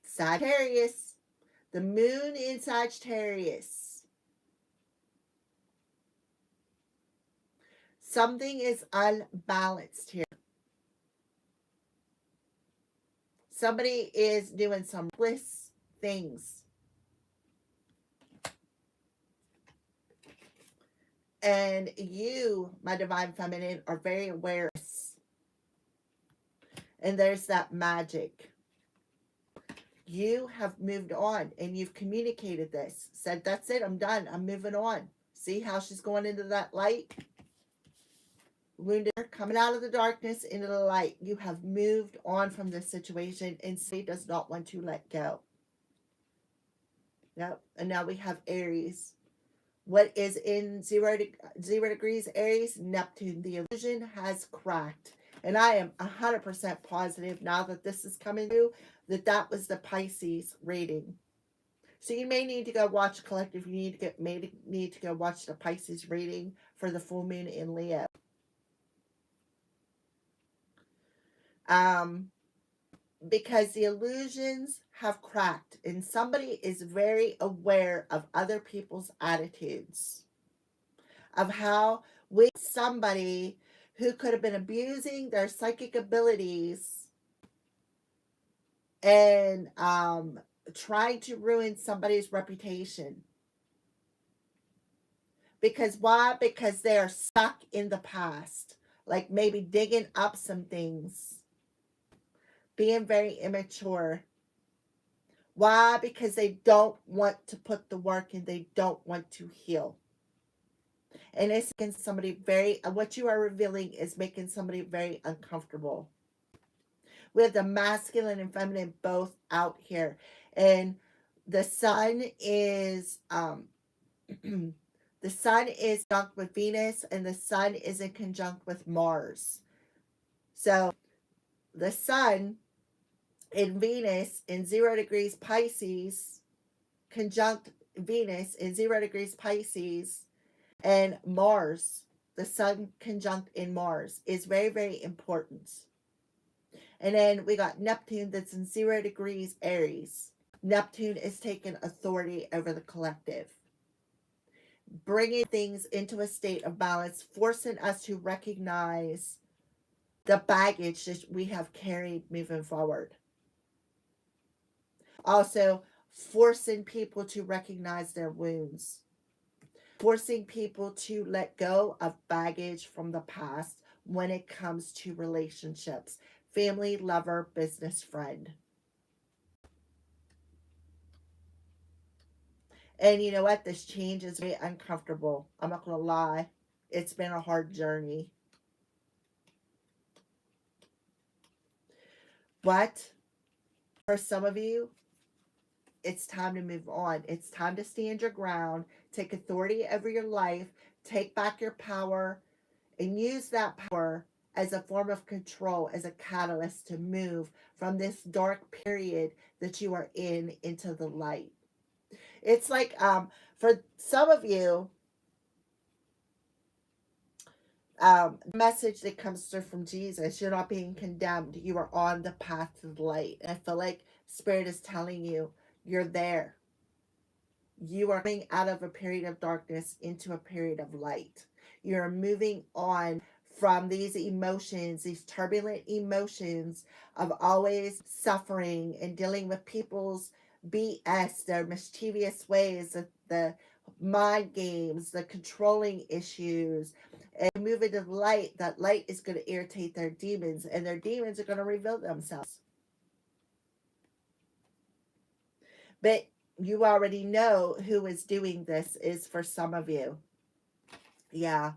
Sagittarius. The moon in Sagittarius. Something is unbalanced here. Somebody is doing some bliss things. And you, my divine feminine, are very aware. And there's that magic. You have moved on and you've communicated this. Said, that's it, I'm done. I'm moving on. See how she's going into that light? Wounded, coming out of the darkness into the light. You have moved on from this situation and she does not want to let go. Yep. And now we have Aries. What is in 0 degrees Aries? Neptune. The illusion has cracked. And I am 100% positive now that this is coming through that was the Pisces rating. So you may need to go watch Collective. You need to go watch the Pisces rating for the full moon in Leo. Because the illusions have cracked and somebody is very aware of other people's attitudes, of how with somebody who could have been abusing their psychic abilities and trying to ruin somebody's reputation. Because why? Because they are stuck in the past, like maybe digging up some things, being very immature. Why? Because they don't want to put the work in. They don't want to heal. And it's making somebody what you are revealing is making somebody very uncomfortable. We have the masculine and feminine both out here. And the sun is, the sun is conjunct with Venus and the sun is in conjunct with Mars. So the sun in Venus in 0 degrees Pisces, conjunct Venus in 0 degrees Pisces, and Mars, the sun conjunct in Mars, is very, very important. And then we got Neptune that's in 0 degrees Aries. Neptune is taking authority over the collective, bringing things into a state of balance, forcing us to recognize the baggage that we have carried moving forward. Also, forcing people to recognize their wounds. forcing people to let go of baggage from the past when it comes to relationships, family, lover, business, friend. And you know what? This change is very uncomfortable. I'm not going to lie. It's been a hard journey. But for some of you, it's time to move on. It's time to stand your ground, take authority over your life, take back your power, and use that power as a form of control, as a catalyst to move from this dark period that you are in into the light. It's like for some of you, the message that comes through from Jesus, you're not being condemned. You are on the path to the light. And I feel like Spirit is telling you, you're there. You are coming out of a period of darkness into a period of light. You're moving on from these emotions, these turbulent emotions of always suffering and dealing with people's BS, their mischievous ways, the mind games, the controlling issues, and move into the light. That light is going to irritate their demons, and their demons are going to reveal themselves. But you already know who is doing this is for some of you. Yeah.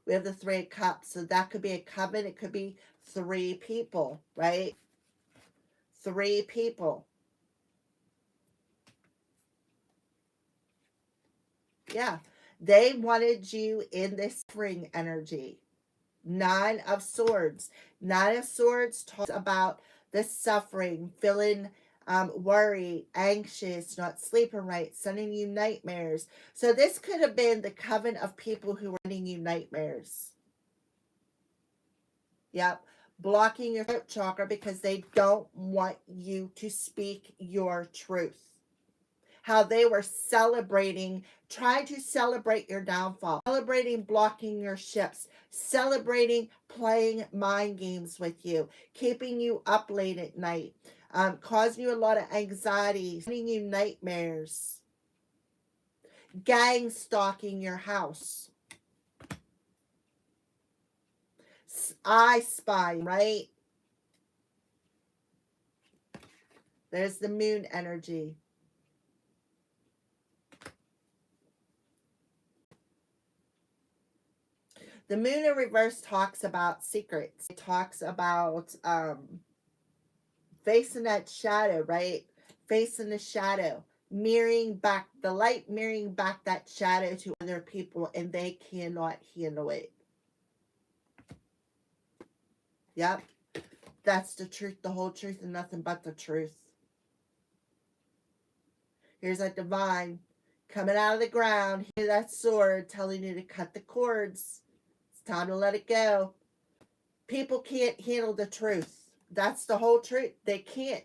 We have the Three of Cups. So that could be a coven. It could be 3 people, right? 3 people. Yeah. They wanted you in this spring energy. 9 of Swords. 9 of Swords talks about the suffering, feeling worried, anxious, not sleeping right, sending you nightmares. So this could have been the coven of people who were sending you nightmares. Yep. Blocking your throat chakra because they don't want you to speak your truth. How they were celebrating, trying to celebrate your downfall, celebrating blocking your ships, celebrating playing mind games with you, keeping you up late at night, causing you a lot of anxiety, sending you nightmares, gang stalking your house, I spy, right? There's the moon energy. The moon in reverse talks about secrets. It talks about facing that shadow, right? Facing the shadow, mirroring back the light, mirroring back that shadow to other people, and they cannot handle it. Yep. That's the truth, the whole truth, and nothing but the truth. Here's that divine coming out of the ground. Here's that sword telling you to cut the cords. It's time to let it go. People can't handle the truth. That's the whole truth. They can't.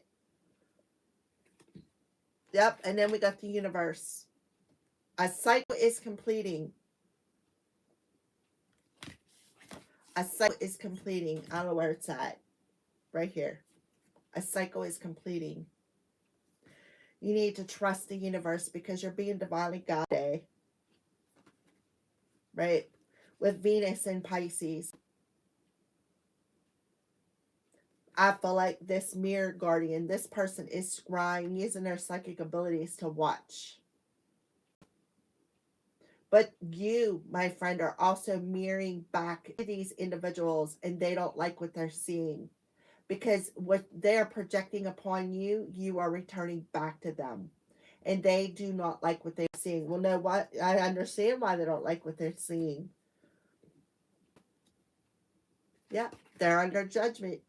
Yep. And then we got the universe. A cycle is completing. A cycle is completing. I don't know where it's at. Right here. A cycle is completing. You need to trust the universe because you're being divinely guided. Right? With Venus in Pisces. I feel like this mirror guardian, this person is scrying, using their psychic abilities to watch. But you, my friend, are also mirroring back to these individuals, and they don't like what they're seeing. Because what they're projecting upon you, you are returning back to them. And they do not like what they're seeing. Well, no, what? I understand why they don't like what they're seeing. Yeah, they're under judgment.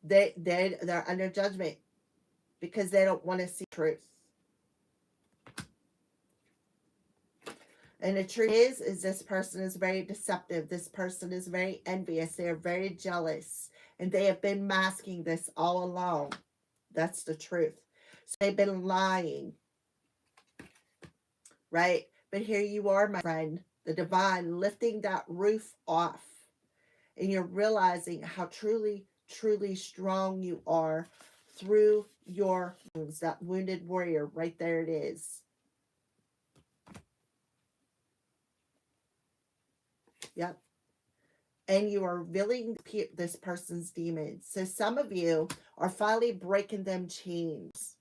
They're under judgment because they don't want to see truth. And the truth is this person is very deceptive. This person is very envious. They are very jealous. And they have been masking this all along. That's the truth. So they've been lying. Right? But here you are, my friend, the divine, lifting that roof off. And you're realizing how truly, truly strong you are through your wounds. That wounded warrior, right there it is. Yep. And you are revealing this person's demons. So some of you are finally breaking them chains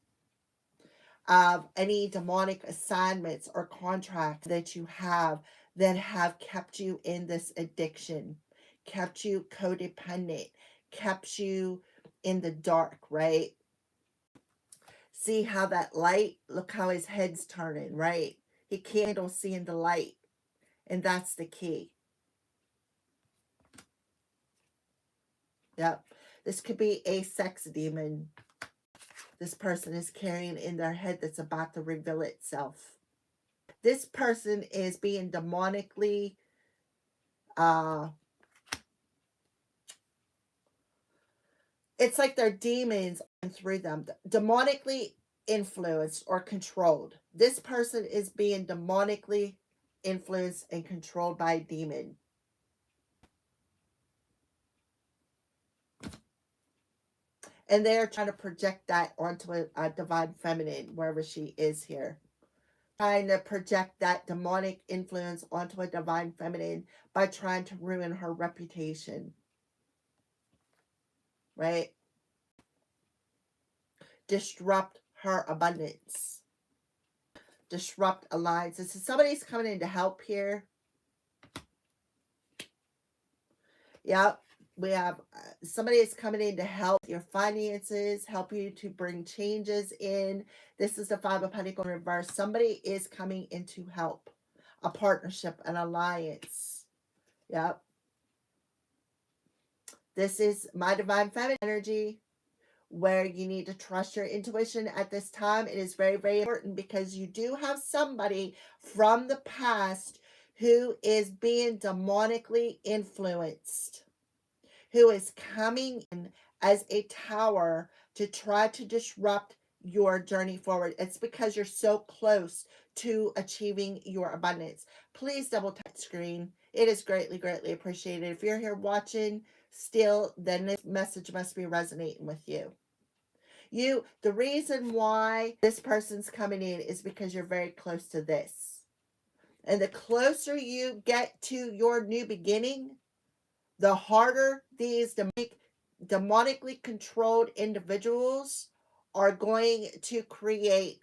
of any demonic assignments or contracts that you have that have kept you in this addiction, kept you codependent, kept you in the dark, right? See how that light, look how his head's turning, right? He can't handle seeing the light. And that's the key. Yep. This could be a sex demon this person is carrying in their head that's about to reveal itself. This person is being demonically it's like their demons through them, demonically influenced or controlled. This person is being demonically influenced and controlled by a demon. And they're trying to project that onto a divine feminine, wherever she is here. Trying to project that demonic influence onto a divine feminine by trying to ruin her reputation. Right? Disrupt her abundance. Disrupt alliances. So somebody's coming in to help here. Yep. We have somebody is coming in to help your finances, help you to bring changes in. This is the Five of Pentacles in reverse. Somebody is coming in to help. A partnership, an alliance. Yep. This is my divine feminine energy, where you need to trust your intuition at this time. It is very, very important because you do have somebody from the past who is being demonically influenced, who is coming in as a tower to try to disrupt your journey forward. It's because you're so close to achieving your abundance. Please double tap the screen. It is greatly, greatly appreciated. If you're here watching still, then this message must be resonating with you. The reason why this person's coming in is because you're very close to this. And the closer you get to your new beginning, the harder these demonically controlled individuals are going to create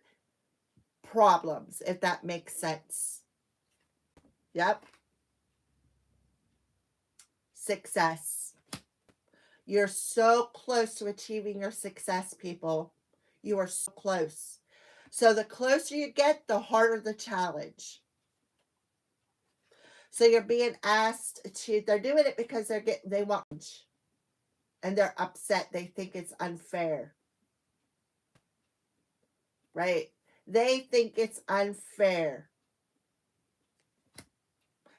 problems, if that makes sense. Yep. Success. You're so close to achieving your success, people. You are so close. So the closer you get, the harder the challenge. So you're being asked to, they're doing it because they want, and they're upset. They think it's unfair. Right? They think it's unfair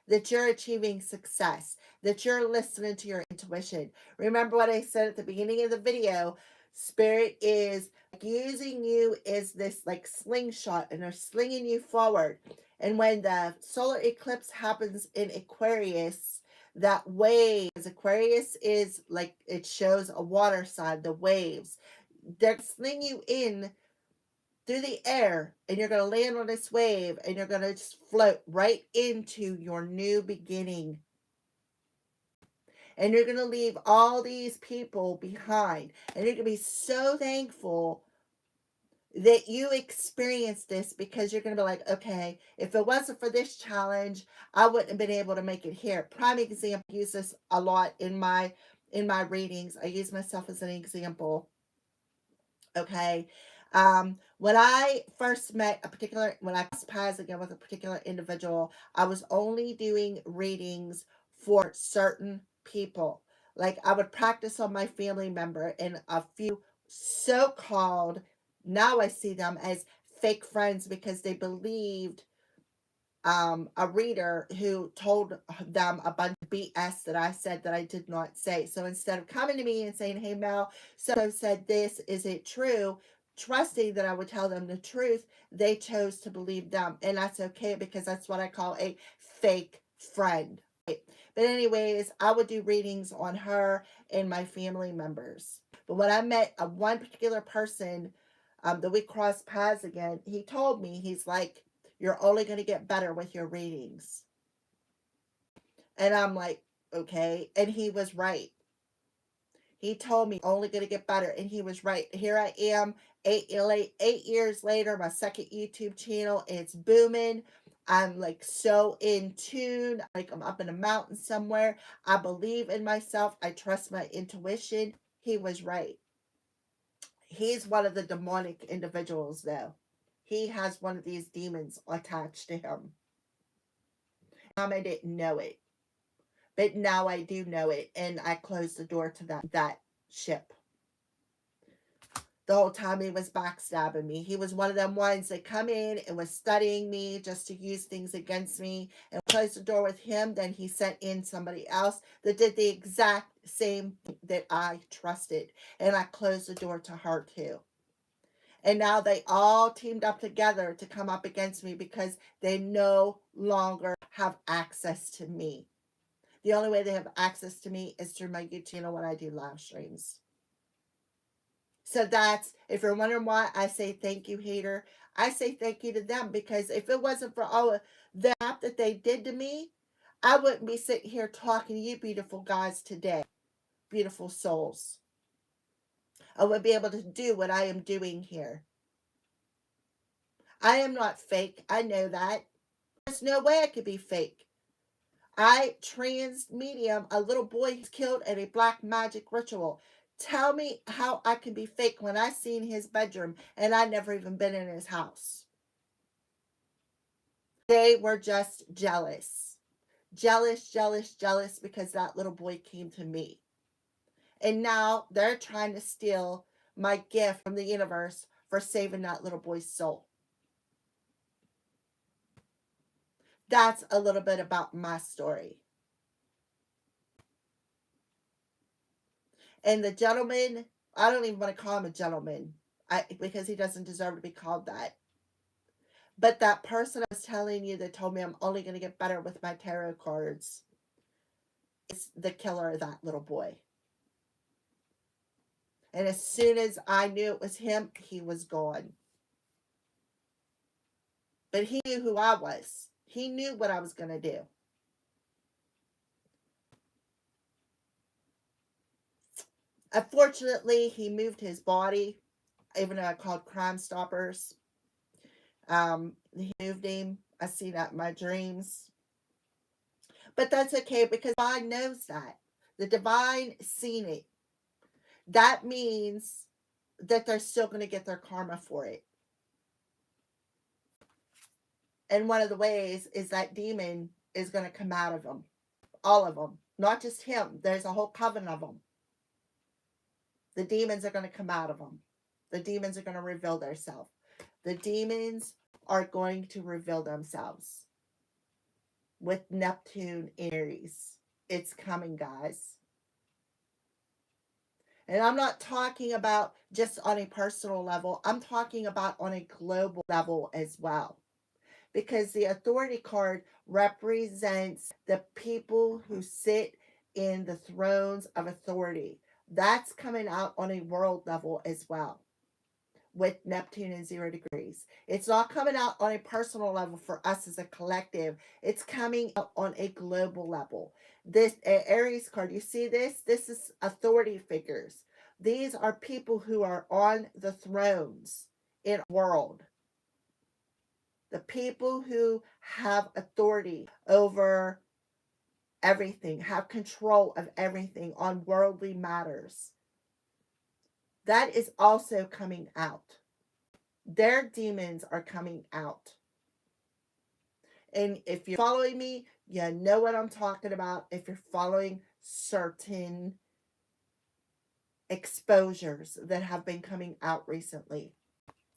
that you're achieving success, that you're listening to your intuition. Remember what I said at the beginning of the video, Spirit is using you as this like slingshot, and they're slinging you forward. And when the solar eclipse happens in Aquarius, that waves, Aquarius is like, it shows a water sign, the waves. They're slinging you in through the air, and you're going to land on this wave, and you're going to just float right into your new beginning. And you're going to leave all these people behind, and you're going to be so thankful that you experienced this, because you're going to be like, okay, if it wasn't for this challenge, I wouldn't have been able to make it here. Prime example, I use this a lot in my readings. I use myself as an example. Okay. When I first met when I crossed paths again with a particular individual, I was only doing readings for certain people. Like, I would practice on my family member and a few so-called, now I see them as fake friends, because they believed a reader who told them a bunch of BS that I said that I did not say. So instead of coming to me and saying, hey Mel, so said this, is it true? Trusting that I would tell them the truth, they chose to believe them. And that's okay, because that's what I call a fake friend. Right? But anyways, I would do readings on her and my family members. But when I met one particular person that we crossed paths again, he told me, he's like, you're only going to get better with your readings. And I'm like, okay. And he was right. He told me only going to get better, and he was right. Here I am, 8 years later, my second YouTube channel, and it's booming. I'm like so in tune, like I'm up in a mountain somewhere. I believe in myself. I trust my intuition. He was right. He's one of the demonic individuals, though. He has one of these demons attached to him. I didn't know it, but now I do know it, and I closed the door to that ship. The whole time he was backstabbing me. He was one of them ones that come in and was studying me just to use things against me, and closed the door with him. Then he sent in somebody else that did the exact same thing that I trusted, and I closed the door to her too. And now they all teamed up together to come up against me because they no longer have access to me. The only way they have access to me is through my YouTube channel when I do live streams. So that's, if you're wondering why I say thank you, hater, I say thank you to them, because if it wasn't for all of the crap that they did to me, I wouldn't be sitting here talking to you beautiful guys today, beautiful souls. I wouldn't be able to do what I am doing here. I am not fake. I know that. There's no way I could be fake. I trans medium a little boy who's killed at a black magic ritual. Tell me how I can be fake when I seen his bedroom and I never even been in his house. They were just jealous. Jealous, jealous, jealous because that little boy came to me. And now they're trying to steal my gift from the universe for saving that little boy's soul. That's a little bit about my story. And the gentleman, I don't even want to call him a gentleman, because he doesn't deserve to be called that. But that person I was telling you that told me I'm only going to get better with my tarot cards is the killer of that little boy. And as soon as I knew it was him, he was gone. But he knew who I was. He knew what I was going to do. Unfortunately, he moved his body, even though I called Crime Stoppers. He moved him. I see that in my dreams. But that's okay, because the divine knows that. The divine seen it. That means that they're still going to get their karma for it. And one of the ways is that demon is going to come out of them. All of them. Not just him. There's a whole coven of them. The demons are going to come out of them. The demons are going to reveal themselves. The demons are going to reveal themselves. With Neptune in Aries. It's coming, guys. And I'm not talking about just on a personal level. I'm talking about on a global level as well. Because the authority card represents the people who sit in the thrones of authority. That's coming out on a world level as well, with Neptune in 0 degrees. It's not coming out on a personal level for us as a collective. It's coming out on a global level. This Aries card, you see this? This is authority figures. These are people who are on the thrones in the world. The people who have authority over everything, have control of everything on worldly matters. That is also coming out. Their demons are coming out. And if you're following me, you know what I'm talking about. If you're following certain exposures that have been coming out recently.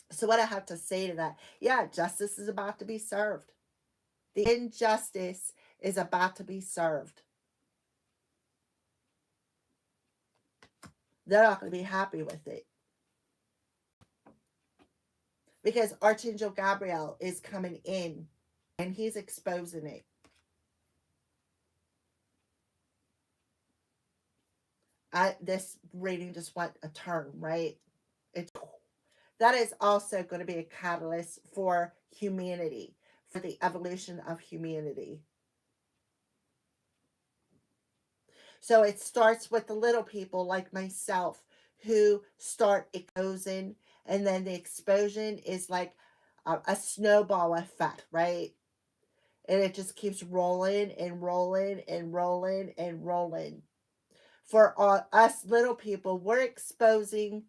So what I have to say to that, yeah, justice is about to be served. The injustice is about to be served. They're not going to be happy with it. Because Archangel Gabriel is coming in and he's exposing it. This reading just went a turn, right? That is also going to be a catalyst for humanity, for the evolution of humanity. So it starts with the little people like myself who start exposing, and then the explosion is like a snowball effect, right? And it just keeps rolling and rolling and rolling and rolling. For us little people, we're exposing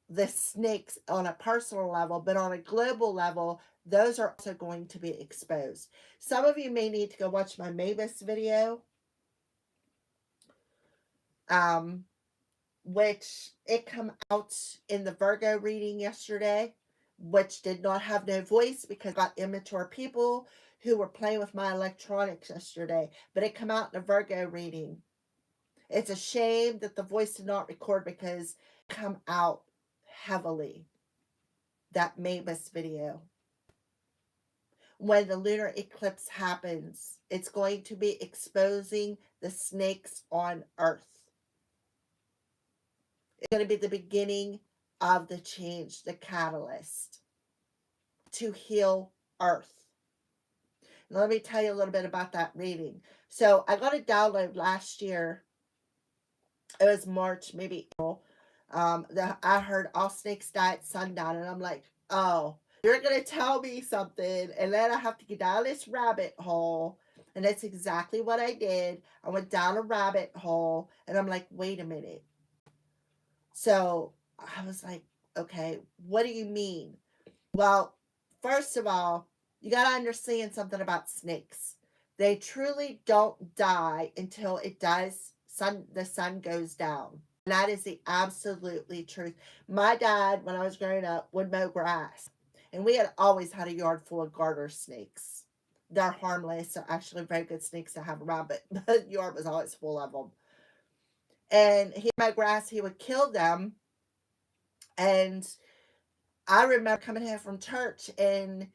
the snakes on a personal level, but on a global level, those are also going to be exposed. Some of you may need to go watch my Mavis video, um, which it come out in the Virgo reading yesterday, which did not have no voice because I got immature people who were playing with my electronics yesterday, but it come out in a Virgo reading. It's a shame that the voice did not record because it come out heavily, that Mavis video. When the lunar eclipse happens, it's going to be exposing the snakes on Earth. It's going to be the beginning of the change, the catalyst to heal Earth. Now, let me tell you a little bit about that reading. So I got a download last year. It was March, maybe April. I heard all snakes die at sundown, and I'm like, oh, you're going to tell me something, and then I have to get down this rabbit hole. And that's exactly what I did. I went down a rabbit hole, and I'm like, wait a minute. So I was like, okay, what do you mean? Well, first of all, you got to understand something about snakes. They truly don't die until the sun goes down. And that is the absolutely truth. My dad, when I was growing up, would mow grass. And we had always had a yard full of garter snakes. They're harmless. They're actually very good snakes to have around, but the yard was always full of them. And he mowed grass, he would kill them. And I remember coming home from church and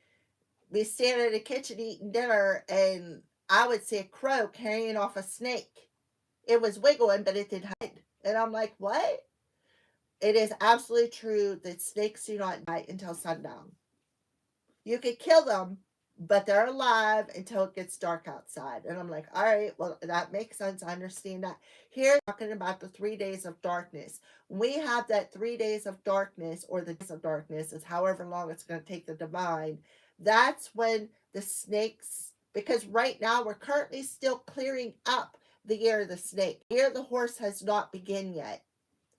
we standing in the kitchen eating dinner, and I would see a crow carrying off a snake. It was wiggling, but it didn't hide. And I'm like, what? It is absolutely true that snakes do not die until sundown. You could kill them, but they're alive until it gets dark outside. And I'm like, all right, well, that makes sense. I understand that. Here, talking about the 3 days of darkness. We have that 3 days of darkness, or the days of darkness, is however long it's going to take the divine. That's when the snakes, because right now we're currently still clearing up the year of the snake. The year of the horse has not begun yet.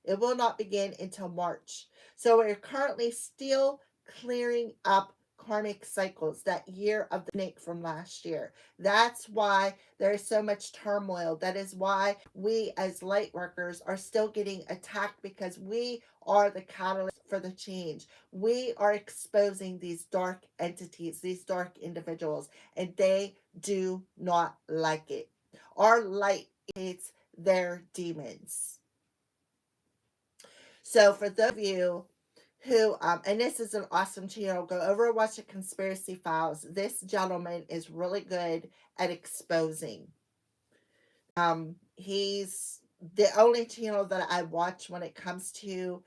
It will not begin until March. So we're currently still clearing up karmic cycles, that year of the snake from last year. That's why there is so much turmoil. That is why we as light workers are still getting attacked, because we are the catalyst for the change. We are exposing these dark entities, these dark individuals, and they do not like it. Our light hates their demons. So for those of you who, and this is an awesome channel, go over and watch the Conspiracy Files. This gentleman is really good at exposing. He's the only channel that I watch when it comes to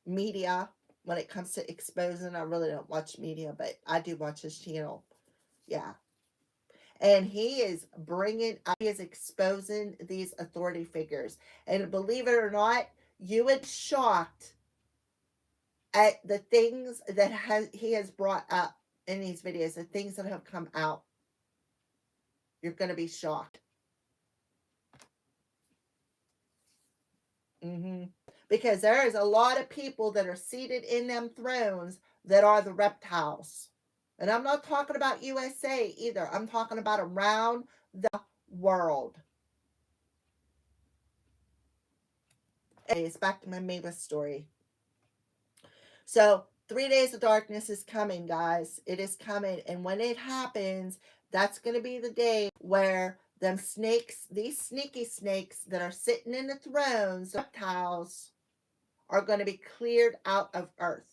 media, when it comes to exposing. I really don't watch media, but I do watch his channel. Yeah. And he is he is exposing these authority figures. And believe it or not, you would be shocked at the things that he has brought up in these videos, the things that have come out. You're going to be shocked. Because there is a lot of people that are seated in them thrones that are the reptiles. And I'm not talking about USA either. I'm talking about around the world. Anyways, back to my Mavis story. So 3 days of darkness is coming, guys. It is coming. And when it happens, that's going to be the day where them snakes, these sneaky snakes that are sitting in the thrones, reptiles, are going to be cleared out of Earth.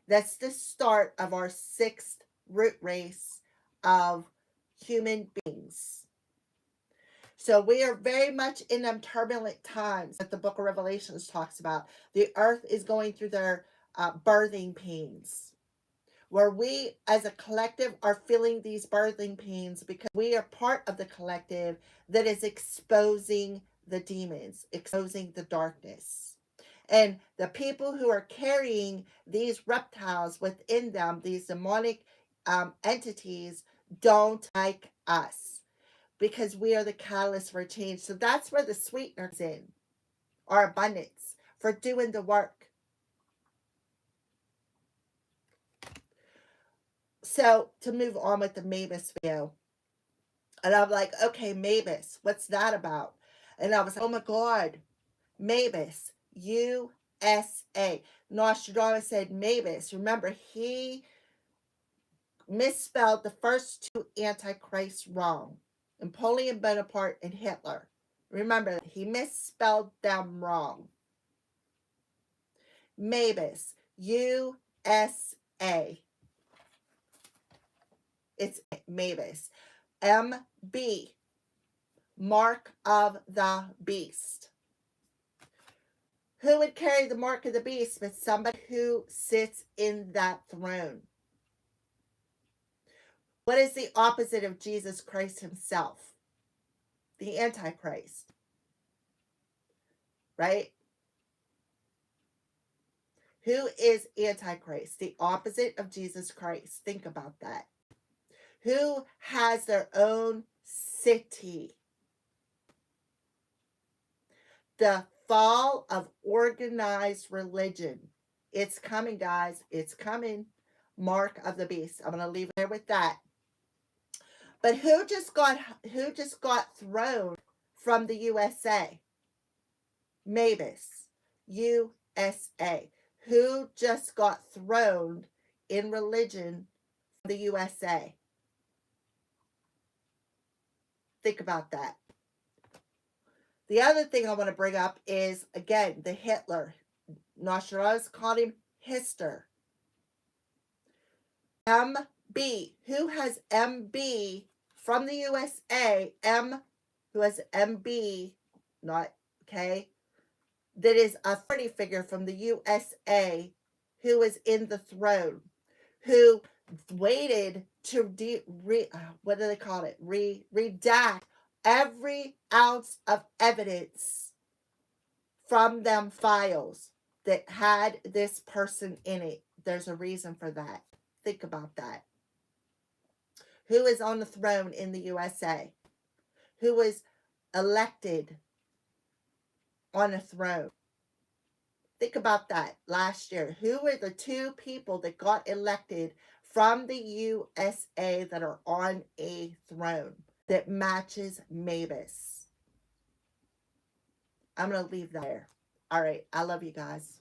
That's the start of our 6th root race of human beings. So we are very much in them turbulent times that the book of Revelations talks about. The earth is going through their birthing pains. where we as a collective are feeling these birthing pains because we are part of the collective that is exposing the demons, exposing the darkness. And the people who are carrying these reptiles within them, these demonic entities, don't like us because we are the catalyst for change. So that's where the sweetener is in, our abundance for doing the work. So to move on with the Mavis video, and I'm like, okay, Mavis, what's that about? And I was like, oh my God, Mavis, USA. Nostradamus said Mavis. Remember, he misspelled the first two antichrists wrong. Napoleon Bonaparte and Hitler. Remember, he misspelled them wrong. Mavis, USA. It's Mavis. MB, Mark of the Beast. Who would carry the mark of the beast but somebody who sits in that throne? What is the opposite of Jesus Christ himself? The Antichrist. Right? Who is Antichrist? The opposite of Jesus Christ. Think about that. Who has their own city? The fall of organized religion. It's coming, guys. It's coming. Mark of the beast. I'm going to leave it there with that. But who just got thrown from the USA? Mavis, USA. Who just got thrown in religion from the USA? Think about that. The other thing I want to bring up is, again, the Hitler. Nostradamus called him Hister. MB. Who has MB from the USA? Who has MB, not, okay, that is a authority figure from the USA who is in the throne, who waited to what do they call it? Redact every ounce of evidence from them files that had this person in it. There's a reason for that. Think about that. Who is on the throne in the USA? Who was elected on a throne? Think about that last year. Who were the two people that got elected from the USA that are on a throne that matches Mavis? I'm going to leave that there. All right. I love you guys.